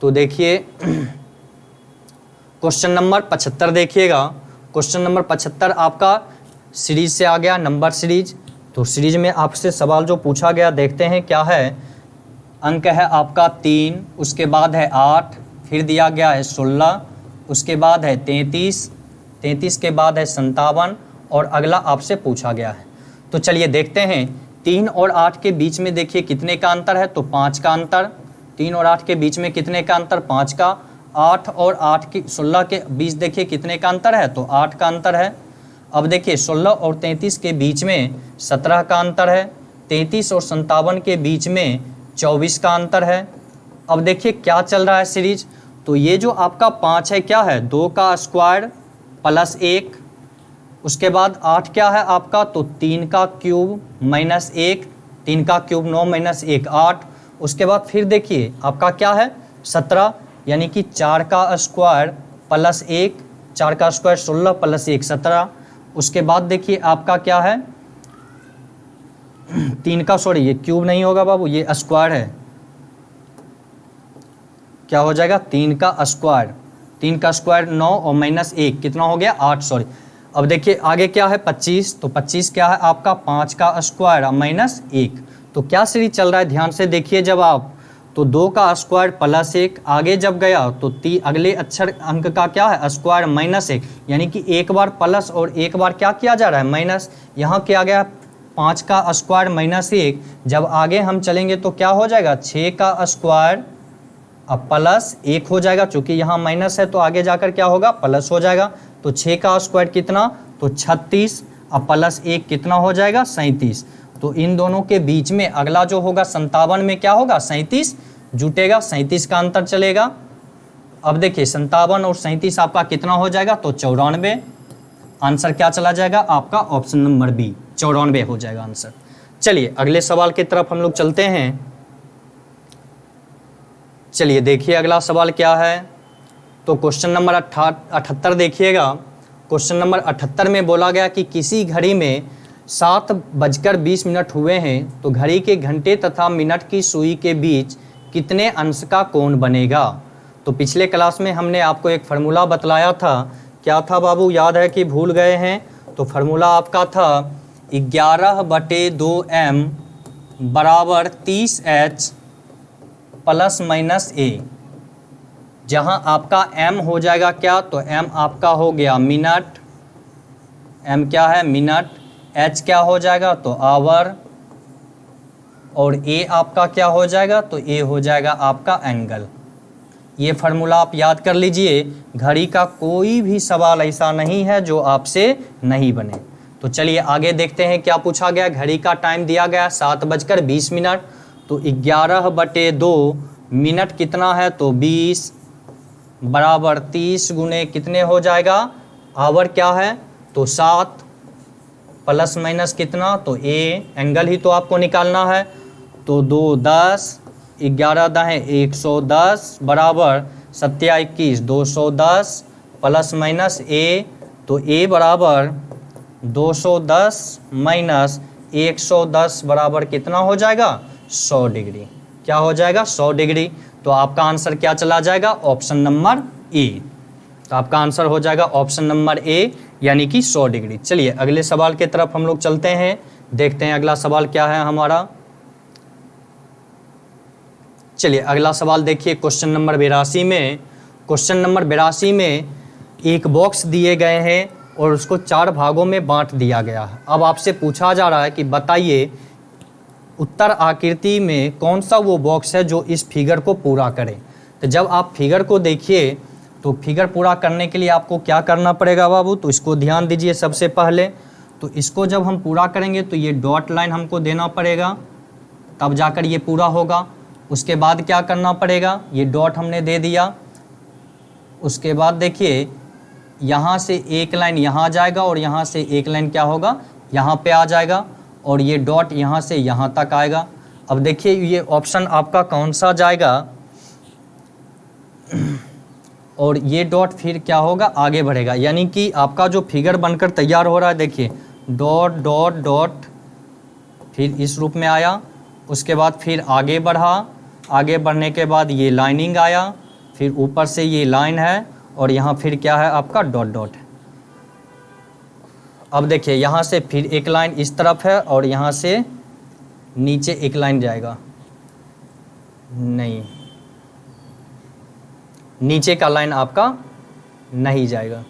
तो देखिए क्वेश्चन नंबर 75 देखिएगा। क्वेश्चन नंबर 75 आपका सीरीज से आ गया, नंबर सीरीज। तो सीरीज में आपसे सवाल जो पूछा गया देखते हैं क्या है। अंक है आपका 3, उसके बाद है 8, फिर दिया गया है 16, उसके बाद है 33, 33 के बाद है 57 और अगला आपसे पूछा गया है। तो चलिए देखते हैं 3 और 8 के बीच में देखिए कितने का अंतर है, तो 5 का अंतर। 3 और 8 के बीच में कितने का अंतर, 5 का। 8 और 8 की 16 के बीच देखिए कितने का अंतर है, तो 8 का अंतर है। अब देखिए 16 और 33 के बीच में 17 का अंतर है। 33 और 57 के बीच में 24 का अंतर है। अब देखिए क्या चल रहा है सीरीज, तो ये जो आपका 5 है क्या है, 2 का स्क्वायर प्लस 1, उसके बाद 8 क्या है आपका, तो 3 का क्यूब माइनस 1, 3 का क्यूब 9 माइनस 1 8, उसके बाद फिर देखिए आपका क्या है 17, यानी कि 4 का स्क्वायर प्लस 1, 4 का स्क्वायर 16 प्लस 1 17, उसके बाद देखिए आपका क्या है 3 का, सॉरी ये क्यूब नहीं होगा बाबू, ये स्क्वायर है। क्या हो जाएगा 3 का स्क्वायर, 3 का स्क्वायर 9 और माइनस 1 कितना हो गया 8, सॉरी। अब देखिए आगे क्या है 25, तो 25 क्या है आपका 5 का स्क्वायर माइनस 1। तो क्या सीरीज चल रहा है ध्यान से देखिए, जब आप तो 2 का स्क्वायर प्लस 1, आगे जब गया तो अगले अक्षर अंक का क्या है स्क्वायर माइनस 1, यानी कि एक बार प्लस और एक बार क्या किया जा रहा है माइनस। यहाँ क्या गया 5 का स्क्वायर माइनस 1, जब आगे हम चलेंगे तो क्या हो जाएगा 6 का स्क्वायर अब प्लस 1 हो जाएगा, चूंकि यहाँ माइनस है तो आगे जाकर क्या होगा प्लस हो जाएगा। तो 6 का स्क्वायर कितना तो 36, अब प्लस 1 कितना हो जाएगा 37। तो इन दोनों के बीच में अगला जो होगा 57 में क्या होगा 37 जुटेगा, 37 का अंतर चलेगा। अब देखिए 57 और 37 आपका कितना हो जाएगा तो 94। आंसर क्या चला जाएगा आपका ऑप्शन नंबर बी 94 हो जाएगा आंसर। चलिए अगले सवाल की तरफ हम लोग चलते हैं। चलिए देखिए अगला सवाल क्या है, तो क्वेश्चन नंबर 78 देखिएगा। क्वेश्चन नंबर 78 में बोला गया कि किसी घड़ी में 7:20 हुए हैं, तो घड़ी के घंटे तथा मिनट की सुई के बीच कितने अंश का कोण बनेगा। तो पिछले क्लास में हमने आपको एक फार्मूला बतलाया था, क्या था बाबू याद है कि भूल गए हैं। तो फार्मूला आपका था 11/2m बराबर 30h प्लस माइनस ए, जहां आपका m हो जाएगा क्या तो m आपका हो गया मिनट, m क्या है मिनट, h क्या हो जाएगा तो आवर, और a आपका क्या हो जाएगा तो a हो जाएगा आपका एंगल। ये फार्मूला आप याद कर लीजिए, घड़ी का कोई भी सवाल ऐसा नहीं है जो आपसे नहीं बने। तो चलिए आगे देखते हैं क्या पूछा गया। घड़ी का टाइम दिया गया 7:20, तो 11/2 मिनट कितना है तो 20 बराबर 30 गुने कितने हो जाएगा, आवर क्या है तो 7 प्लस माइनस कितना तो ए, एंगल ही तो आपको निकालना है। तो 2 10 11 दाएँ 110 बराबर 7 21 210 प्लस माइनस ए, तो ए बराबर 210 माइनस 110 बराबर कितना हो जाएगा 100 डिग्री। क्या हो जाएगा 100 डिग्री। तो आपका आंसर क्या चला जाएगा ऑप्शन नंबर ए। तो आपका आंसर हो जाएगा ऑप्शन नंबर ए यानी कि 100 डिग्री। चलिए अगले सवाल की तरफ हम लोग चलते हैं, देखते हैं अगला सवाल क्या है हमारा। चलिए अगला सवाल देखिए क्वेश्चन नंबर 82 में। क्वेश्चन नंबर 82 में एक बॉक्स दिए गए हैं और उसको 4 भागों में बांट दिया गया है। अब आपसे पूछा जा रहा है कि बताइए उत्तर आकृति में कौन सा वो बॉक्स है जो इस फिगर को पूरा करे। तो जब आप फिगर को देखिए तो फिगर पूरा करने के लिए आपको क्या करना पड़ेगा बाबू, तो इसको ध्यान दीजिए। सबसे पहले तो इसको जब हम पूरा करेंगे तो ये डॉट लाइन हमको देना पड़ेगा, तब जाकर ये पूरा होगा। उसके बाद क्या करना पड़ेगा, ये डॉट हमने दे दिया। उसके बाद देखिए यहाँ से एक लाइन यहाँ जाएगा और यहाँ से एक लाइन क्या होगा यहाँ पे आ जाएगा, और ये डॉट यहाँ से यहाँ तक आएगा। अब देखिए ये ऑप्शन आपका कौन सा जाएगा, और ये डॉट फिर क्या होगा आगे बढ़ेगा, यानी कि आपका जो फिगर बनकर तैयार हो रहा है देखिए डॉट डॉट डॉट फिर इस रूप में आया। उसके बाद फिर आगे बढ़ा, आगे बढ़ने के बाद ये लाइनिंग आया, फिर ऊपर से ये लाइन है और यहाँ फिर क्या है आपका डॉट डॉट है। अब देखिए यहाँ से फिर एक लाइन इस तरफ है और यहाँ से नीचे एक लाइन जाएगा, नहीं नीचे का लाइन आपका नहीं जाएगा।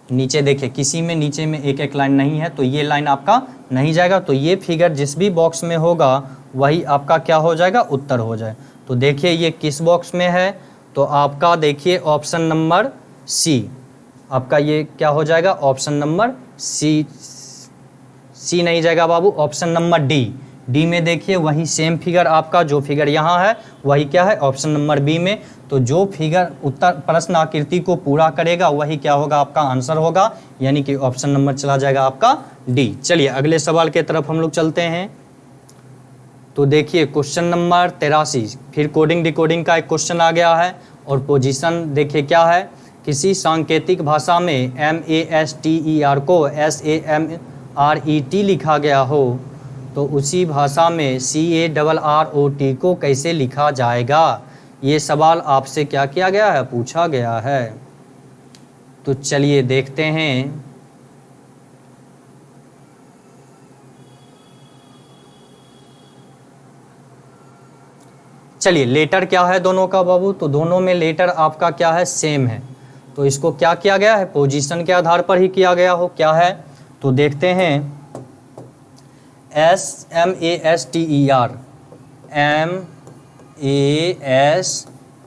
नीचे देखिए किसी में नीचे में एक एक लाइन नहीं है, तो ये लाइन आपका नहीं जाएगा। तो ये फिगर जिस भी बॉक्स में होगा वही आपका क्या हो जाएगा उत्तर हो जाए। तो देखिए ये किस बॉक्स में है, तो आपका देखिए ऑप्शन नंबर सी, आपका ये क्या हो जाएगा ऑप्शन नंबर सी। सी नहीं जाएगा बाबू, ऑप्शन नंबर डी। डी में देखिए वही सेम फिगर आपका जो फिगर यहाँ है वही क्या है ऑप्शन नंबर बी में। तो जो फिगर उत्तर प्रश्न आकृति को पूरा करेगा वही क्या होगा आपका आंसर होगा, यानी कि ऑप्शन नंबर चला जाएगा आपका डी। चलिए अगले सवाल के तरफ हम लोग चलते हैं। तो देखिए क्वेश्चन नंबर 83 फिर कोडिंग डिकोडिंग का एक क्वेश्चन आ गया है, और पोजीशन देखिए क्या है किसी सांकेतिक भाषा में MASTER को SAMRET लिखा गया हो तो उसी भाषा में CARROT को कैसे लिखा जाएगा? ये सवाल आपसे क्या किया गया है, पूछा गया है। तो चलिए देखते हैं। चलिए लेटर क्या है दोनों का बाबू, तो दोनों में लेटर आपका क्या है, सेम है। तो इसको क्या किया गया है, पोजीशन के आधार पर ही किया गया हो। क्या है तो देखते हैं। SMASTER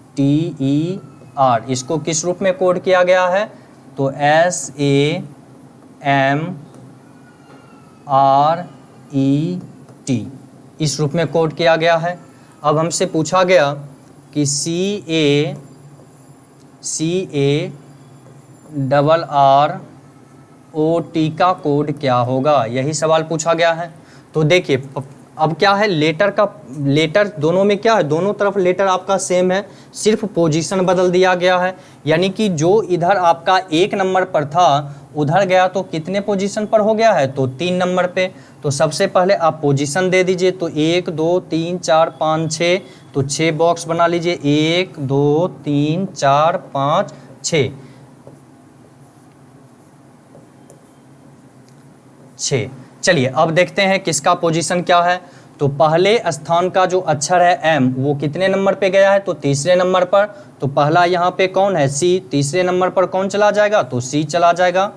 MASTER इसको किस रूप में कोड किया गया है, तो SAMRET इस रूप में कोड किया गया है। अब हमसे पूछा गया कि CARROT का कोड क्या होगा, यही सवाल पूछा गया है। तो देखिए अब क्या है, लेटर दोनों में क्या है, दोनों तरफ लेटर आपका सेम है, सिर्फ पोजीशन बदल दिया गया है। यानी कि जो इधर आपका 1 नंबर पर था उधर गया तो कितने पोजीशन पर हो गया है, तो 3 नंबर पे। तो सबसे पहले आप पोजीशन दे दीजिए, तो 1 2 3 4 5 6, तो 6 बॉक्स बना लीजिए, 1 2 3 4 5 6 6। चलिए अब देखते हैं किसका पोजीशन क्या है। तो पहले स्थान का जो अक्षर है M वो कितने नंबर पे गया है, तो तीसरे नंबर पर। तो पहला यहाँ पे कौन है, C, तीसरे नंबर पर कौन चला जाएगा, तो C चला जाएगा।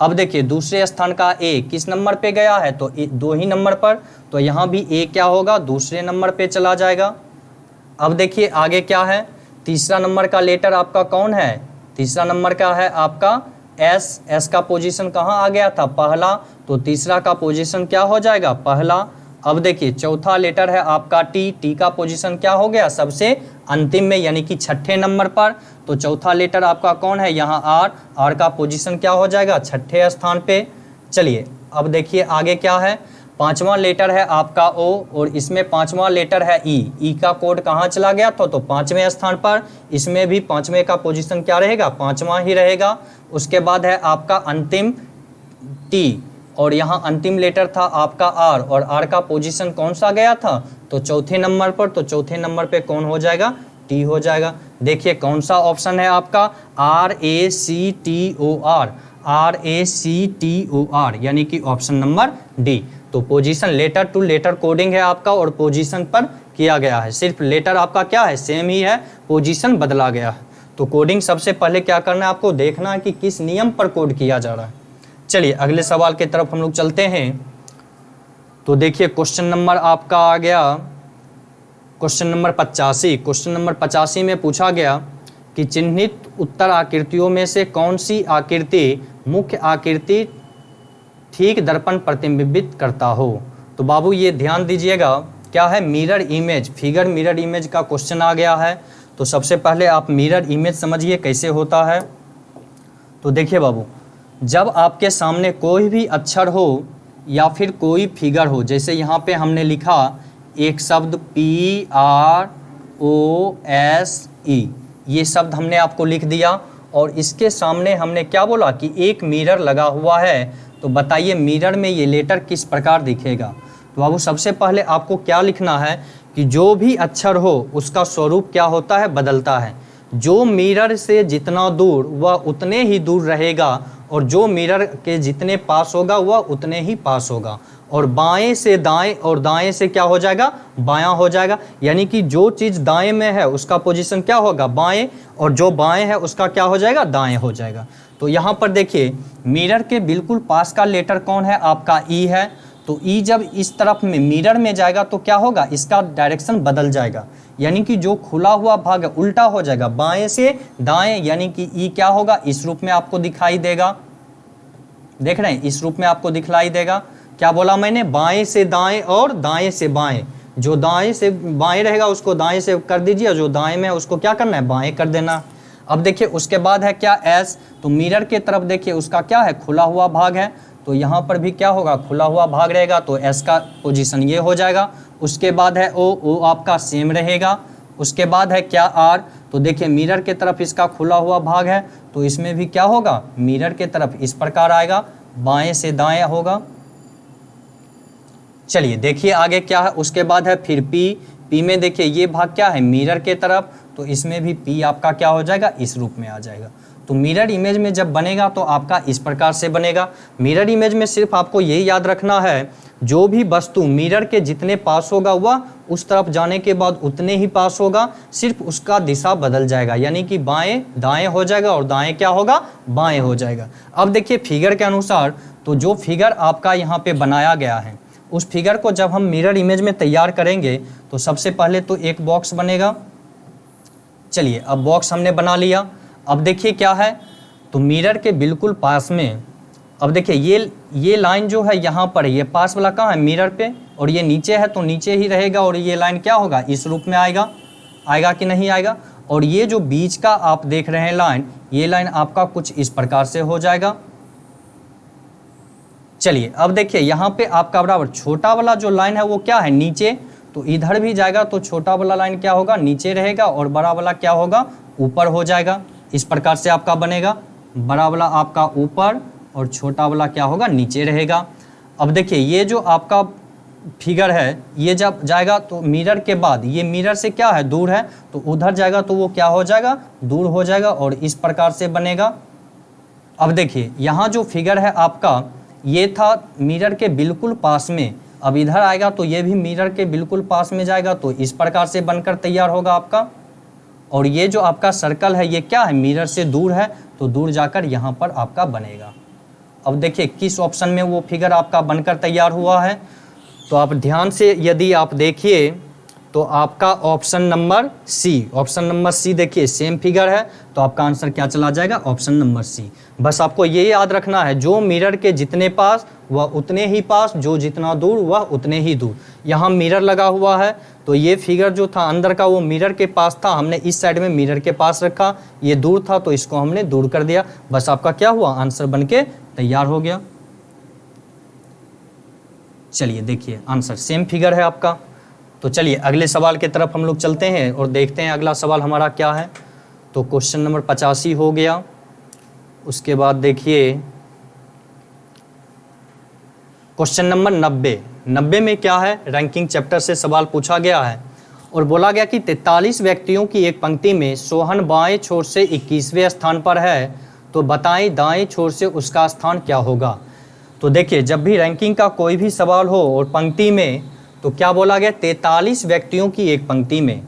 अब देखिए दूसरे स्थान का A किस नंबर पे गया है, तो 2 ही नंबर पर। तो यहाँ भी A क्या होगा, दूसरे नंबर पे चला जाएगा। अब देखिए आगे क्या है, तीसरा नंबर का लेटर आपका कौन है, तीसरा नंबर का है आपका S का पोजीशन कहाँ आ गया था, पहला। तो तीसरा का पोजीशन क्या हो जाएगा, पहला। अब देखिए चौथा लेटर है आपका T का पोजीशन क्या हो गया, सबसे अंतिम में, यानी कि 6ठे नंबर पर। तो चौथा लेटर आपका कौन है, यहाँ R का पोजीशन क्या हो जाएगा, 6ठे स्थान पे। चलिए अब देखिए आगे क्या है, पांचवा लेटर है आपका O और इसमें पांचवा लेटर है E का कोड कहाँ चला गया था, तो 5वें स्थान पर। इसमें भी 5वें का पोजीशन क्या रहेगा, 5वां ही रहेगा। उसके बाद है आपका अंतिम T और यहाँ अंतिम लेटर था आपका R और R का पोजीशन कौन सा गया था, तो चौथे नंबर पर। तो चौथे नंबर पे कौन हो जाएगा, T हो जाएगा। देखिए कौन सा ऑप्शन है आपका, RACTOR यानी कि ऑप्शन नंबर D। तो position letter to letter coding है आपका और पोजीशन पर किया गया है। सिर्फ लेटर आपका क्या है, सेम ही है, पोजीशन बदला गया है। तो कोडिंग सबसे पहले क्या करना है, आपको देखना है कि किस नियम पर कोड किया जा रहा है। चलिए अगले सवाल की तरफ हम लोग चलते हैं। तो देखिए क्वेश्चन नंबर आपका आ गया, क्वेश्चन नंबर 85। क्वेश्चन नंबर 85 में पूछा गया कि चिन्हित उत्तर आकृतियों में से कौन सी आकृति मुख्य आकृति ठीक दर्पण प्रतिबिंबित करता हो। तो बाबू ये ध्यान दीजिएगा, क्या है, mirror image, figure mirror image का क्वेश्चन आ गया है। तो सबसे पहले आप मिरर इमेज समझिए कैसे होता है। तो देखिए बाबू, जब आपके सामने कोई भी अक्षर हो या फिर कोई फिगर हो, जैसे यहाँ पे हमने लिखा एक शब्द PROSE, ये शब्द हमने आपको लिख दिया और इसके सामने हमने क्या बोला कि एक मिरर लगा हुआ है। तो बताइए मिरर में ये लेटर किस प्रकार दिखेगा। तो बाबू सबसे पहले आपको क्या लिखना है कि जो भी अक्षर हो उसका स्वरूप क्या होता है, बदलता है। जो मिरर से जितना दूर वह उतने ही दूर रहेगा और जो मिरर के जितने पास होगा वह उतने ही पास होगा। और बाएं से दाएं और दाएं से क्या हो जाएगा, बायां हो जाएगा। यानी कि जो चीज़ दाएं में है उसका पोजीशन क्या होगा, बाएं, और जो बाएं है उसका क्या हो जाएगा, दाएं हो जाएगा। तो यहाँ पर देखिए मिरर के बिल्कुल पास का लेटर कौन है, आपका ई है। तो ई जब इस तरफ में मिरर में जाएगा तो क्या होगा, इसका डायरेक्शन बदल जाएगा। यानी कि जो खुला हुआ भाग है उल्टा हो जाएगा, बाएं से दाएं। यानी कि ई क्या होगा, इस रूप में आपको दिखाई देगा। देख रहे हैं, इस रूप में आपको दिखलाई देगा। क्या बोला मैंने, बाएं से दाएं और दाएं से बाएं। जो दाएं से बाएं रहेगा उसको दाएं से कर दीजिए, जो दाएं में है उसको क्या करना है, बाएं कर देना। अब देखिए उसके बाद है क्या, एस। तो मिरर के तरफ देखिए उसका क्या है, खुला हुआ भाग है। तो यहाँ पर भी क्या होगा, खुला हुआ भाग रहेगा। तो एस का पोजीशन ये हो जाएगा। उसके बाद है ओ आपका सेम रहेगा। उसके बाद है क्या, आर। तो देखिए मिरर के तरफ इसका खुला हुआ भाग है तो तो इसमें भी क्या होगा, मिरर के तरफ इस प्रकार आएगा, बाएं से दाएं होगा। चलिए देखिए आगे क्या है, उसके बाद है फिर पी में देखिए ये भाग क्या है, मिरर के तरफ, तो इसमें भी पी आपका क्या हो जाएगा, इस रूप में आ जाएगा। तो मिरर इमेज में जब बनेगा तो आपका इस प्रकार से बनेगा। मिरर इमेज में सिर्फ आपको यही याद रखना है, जो भी वस्तु मिरर के जितने पास होगा वह उस तरफ जाने के बाद उतने ही पास होगा, सिर्फ उसका दिशा बदल जाएगा, यानी कि बाएं दाएं हो जाएगा और दाएं क्या होगा, बाएं हो जाएगा। अब देखिए फिगर के अनुसार, तो जो फिगर आपका यहाँ पे बनाया गया है उस फिगर को जब हम मिरर इमेज में तैयार करेंगे तो सबसे पहले तो एक बॉक्स बनेगा। चलिए अब बॉक्स हमने बना लिया। अब देखिए क्या है, तो मिरर के बिल्कुल पास में, अब देखिए ये लाइन जो है यहाँ पर, ये पास वाला कहाँ है, मिरर पे, और ये नीचे है तो नीचे ही रहेगा, और ये लाइन क्या होगा, इस रूप में आएगा, आएगा कि नहीं आएगा। और ये जो बीच का आप देख रहे हैं लाइन, ये लाइन आपका कुछ इस प्रकार से हो जाएगा। चलिए अब देखिए यहाँ पे आपका बराबर छोटा वाला जो लाइन है वो क्या है, नीचे, तो इधर भी जाएगा तो छोटा वाला लाइन क्या होगा, नीचे रहेगा, और बड़ा वाला क्या होगा, ऊपर हो जाएगा। इस प्रकार से आपका बनेगा, बड़ा वाला आपका ऊपर और छोटा वाला क्या होगा, नीचे रहेगा। अब देखिए ये जो आपका फिगर है, ये जब जाएगा तो मिरर के बाद, ये मिरर से क्या है, दूर है, तो उधर जाएगा तो वो क्या हो जाएगा, दूर हो जाएगा, और इस प्रकार से बनेगा। अब देखिए यहाँ जो फिगर है आपका, ये था मिरर के बिल्कुल पास में, अब इधर आएगा तो ये भी मिरर के बिल्कुल पास में जाएगा, तो इस प्रकार से बनकर तैयार होगा आपका। और ये जो आपका सर्कल है ये क्या है, मिरर से दूर है, तो दूर जाकर यहाँ पर आपका बनेगा। अब देखिए किस ऑप्शन में वो फिगर आपका बनकर तैयार हुआ है, तो आप ध्यान से यदि आप देखिए तो आपका option number C, option number C देखिए सेम फिगर है, तो आपका आंसर क्या चला जाएगा, ऑप्शन नंबर सी। बस आपको ये याद रखना है, जो मिरर के जितने पास वह उतने ही पास, जो जितना दूर वह उतने ही दूर। यहाँ मिरर लगा हुआ है तो ये फिगर जो था अंदर का वो मिरर के पास था, हमने इस साइड में मिरर के पास रखा, ये दूर था तो इसको हमने दूर कर दिया, बस आपका क्या हुआ, आंसर बनके तैयार हो गया। चलिए देखिए आंसर सेम फिगर है आपका। तो चलिए अगले सवाल की तरफ हम लोग चलते हैं और देखते हैं अगला सवाल हमारा क्या है। तो क्वेश्चन नंबर 85 हो गया। उसके बाद देखिए क्वेश्चन नंबर 90 में क्या है, रैंकिंग चैप्टर से सवाल पूछा गया है और बोला गया कि 43 व्यक्तियों की एक पंक्ति में सोहन बाएं छोर से 21वें स्थान पर है, तो बताएं दाएं छोर से उसका स्थान क्या होगा। तो देखिए जब भी रैंकिंग का कोई भी सवाल हो और पंक्ति में, तो क्या बोला गया, 43 व्यक्तियों की एक पंक्ति में।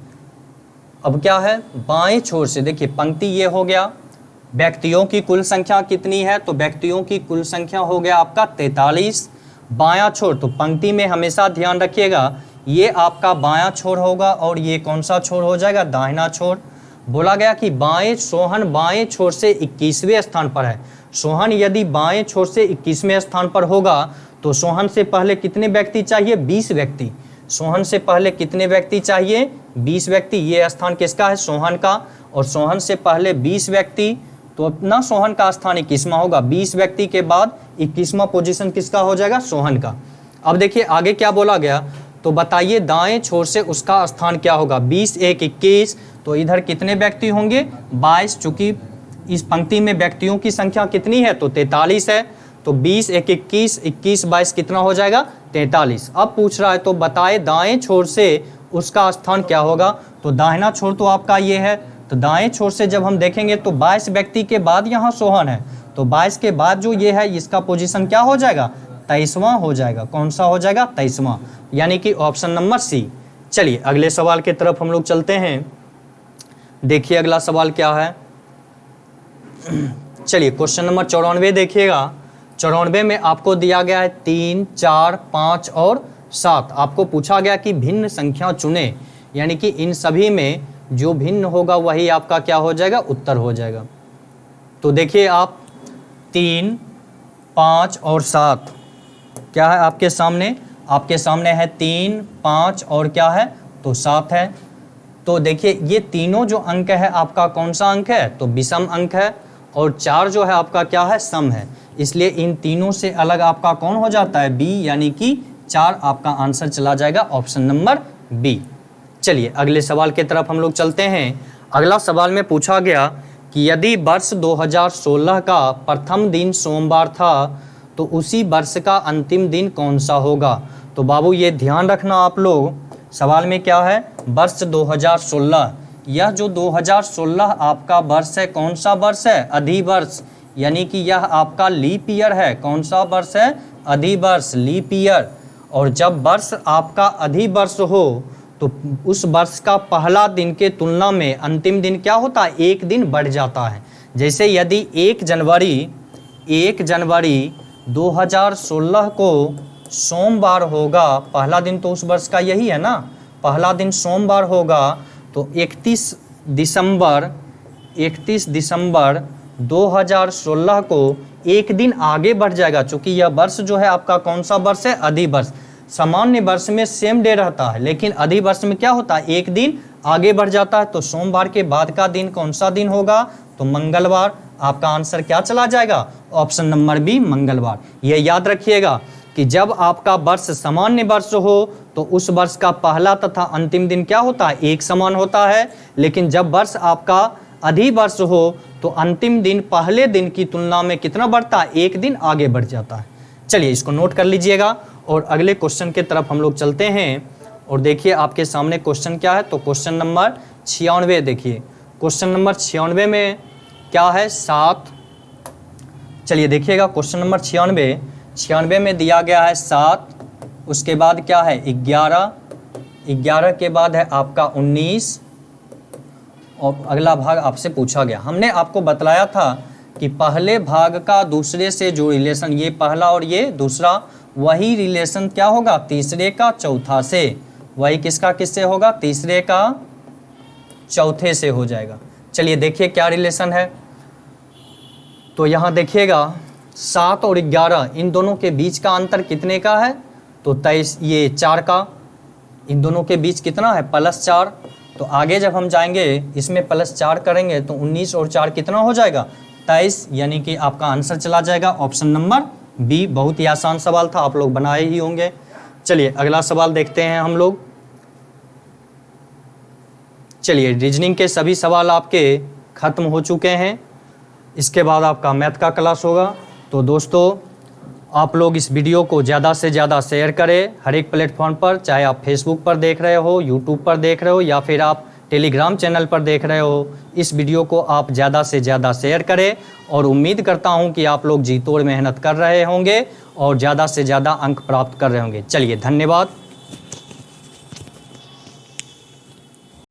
अब क्या है, बाएं छोर से, देखिए पंक्ति ये हो गया, व्यक्तियों की कुल संख्या कितनी है, तो व्यक्तियों की कुल संख्या हो गया आपका 43। बायां छोर, तो पंक्ति में हमेशा ध्यान रखिएगा ये आपका बायां छोर होगा और ये कौन सा छोर हो जाएगा, दाहिना छोर। बोला गया कि सोहन बाएं छोर से 21वें स्थान पर है। सोहन यदि बाएं छोर से 21वें स्थान पर होगा तो सोहन से पहले कितने व्यक्ति चाहिए, 20 व्यक्ति। सोहन से पहले कितने व्यक्ति चाहिए, 20 व्यक्ति। ये स्थान किसका है, सोहन का, और सोहन से पहले 20 व्यक्ति, तो अपना सोहन का स्थान 21वां होगा। 20 व्यक्ति के बाद 21वां पोजीशन किसका हो जाएगा, सोहन का। अब देखिए आगे क्या बोला गया, तो बताइए दाएं छोर से उसका स्थान क्या होगा। 20 1 21, तो इधर कितने व्यक्ति होंगे, 22, चूंकि इस पंक्ति में व्यक्तियों की संख्या कितनी है, तो 43 है, तो 20 1 21, 21 22 कितना हो जाएगा, 43। अब पूछ रहा है तो बताए दाएं छोर से उसका स्थान क्या होगा। तो दाहिना छोर तो आपका ये है, तो दाएं छोर से जब हम देखेंगे तो 22 व्यक्ति के बाद यहाँ सोहन है, तो 22 के बाद जो ये है इसका पोजीशन क्या हो जाएगा, 23वां हो जाएगा। कौन सा हो जाएगा, 23वां, यानी कि ऑप्शन नंबर सी। चलिए अगले सवाल की तरफ हम लोग चलते हैं। देखिए अगला सवाल क्या है। चलिए क्वेश्चन नंबर 94 देखिएगा। 94 में आपको दिया गया है 3 4 5 और 7। आपको पूछा गया कि भिन्न संख्या चुने, यानी कि इन सभी में जो भिन्न होगा वही आपका क्या हो जाएगा, उत्तर हो जाएगा। तो देखिए आप 3 5 और 7 क्या है आपके सामने, आपके सामने है 3 5 और क्या है, तो 7 है। तो देखिए ये तीनों जो अंक है आपका कौन सा अंक है, तो विषम अंक है, और 4 जो है आपका क्या है, सम है। इसलिए इन तीनों से अलग आपका कौन हो जाता है, बी, यानी कि 4 आपका आंसर चला जाएगा, ऑप्शन नंबर बी। चलिए अगले सवाल की तरफ हम लोग चलते हैं। अगला सवाल में पूछा गया कि यदि वर्ष 2016 का प्रथम दिन सोमवार था तो उसी वर्ष का अंतिम दिन कौन सा होगा। तो बाबू ये ध्यान रखना आप लोग, सवाल में क्या है, वर्ष 2016। यह जो 2016 आपका वर्ष है, कौन सा वर्ष है, अधिवर्ष, यानी कि यह आपका लीप ईयर है। कौन सा वर्ष है, अधिवर्ष, लीप ईयर। और जब वर्ष आपका अधिवर्ष हो तो उस वर्ष का पहला दिन के तुलना में अंतिम दिन क्या होता है, एक दिन बढ़ जाता है। जैसे यदि 1 जनवरी 2016 को सोमवार होगा, पहला दिन तो उस वर्ष का यही है ना, पहला दिन सोमवार होगा, तो 31 दिसंबर 2016 को एक दिन आगे बढ़ जाएगा। चूंकि यह वर्ष जो है आपका कौन सा वर्ष है, अधिवर्ष। सामान्य वर्ष में सेम डे रहता है, लेकिन अधिवर्ष में क्या होता है, एक दिन आगे बढ़ जाता है। तो सोमवार के बाद का दिन कौन सा दिन होगा, तो मंगलवार। आपका आंसर क्या चला जाएगा, ऑप्शन नंबर बी, मंगलवार। यह याद रखिएगा कि जब आपका वर्ष सामान्य वर्ष हो तो उस वर्ष का पहला तथा अंतिम दिन क्या होता है, एक समान होता है। लेकिन जब वर्ष आपका अधिवर्ष हो तो अंतिम दिन पहले दिन की तुलना में कितना बढ़ता है, एक दिन आगे बढ़ जाता है। चलिए इसको नोट कर लीजिएगा और अगले क्वेश्चन की तरफ हम लोग चलते हैं। और देखिए आपके सामने क्वेश्चन क्या है, तो क्वेश्चन नंबर 96 देखिए। क्वेश्चन नंबर 96 में क्या है, 7। चलिए देखिएगा क्वेश्चन नंबर 96 में दिया गया है 7, उसके बाद क्या है 11 के बाद है आपका 19 और अगला भाग आपसे पूछा गया। हमने आपको बतलाया था कि पहले भाग का दूसरे से जो रिलेशन, ये पहला और ये दूसरा, वही रिलेशन क्या होगा, तीसरे का चौथा से। वही किसका किससे होगा, तीसरे का चौथे से हो जाएगा। चलिए देखिए क्या रिलेशन है। तो यहाँ देखिएगा 7 और 11 इन दोनों के बीच का अंतर कितने का है, तो 23, ये 4 का। इन दोनों के बीच कितना है, +4। तो आगे जब हम जाएंगे इसमें +4 करेंगे तो 19 और 4 कितना हो जाएगा, 23, यानी कि आपका आंसर चला जाएगा ऑप्शन नंबर बी। बहुत ही आसान सवाल था, आप लोग बनाए ही होंगे। चलिए अगला सवाल देखते हैं हम लोग। चलिए रीजनिंग के सभी सवाल आपके खत्म हो चुके हैं, इसके बाद आपका मैथ का क्लास होगा। तो दोस्तों आप लोग इस वीडियो को ज़्यादा से ज़्यादा शेयर करें हर एक प्लेटफॉर्म पर, चाहे आप फेसबुक पर देख रहे हो, यूट्यूब पर देख रहे हो या फिर आप टेलीग्राम चैनल पर देख रहे हो। इस वीडियो को आप ज़्यादा से ज़्यादा शेयर करें और उम्मीद करता हूं कि आप लोग जी तोड़ मेहनत कर रहे होंगे और ज़्यादा से ज़्यादा अंक प्राप्त कर रहे होंगे। चलिए धन्यवाद।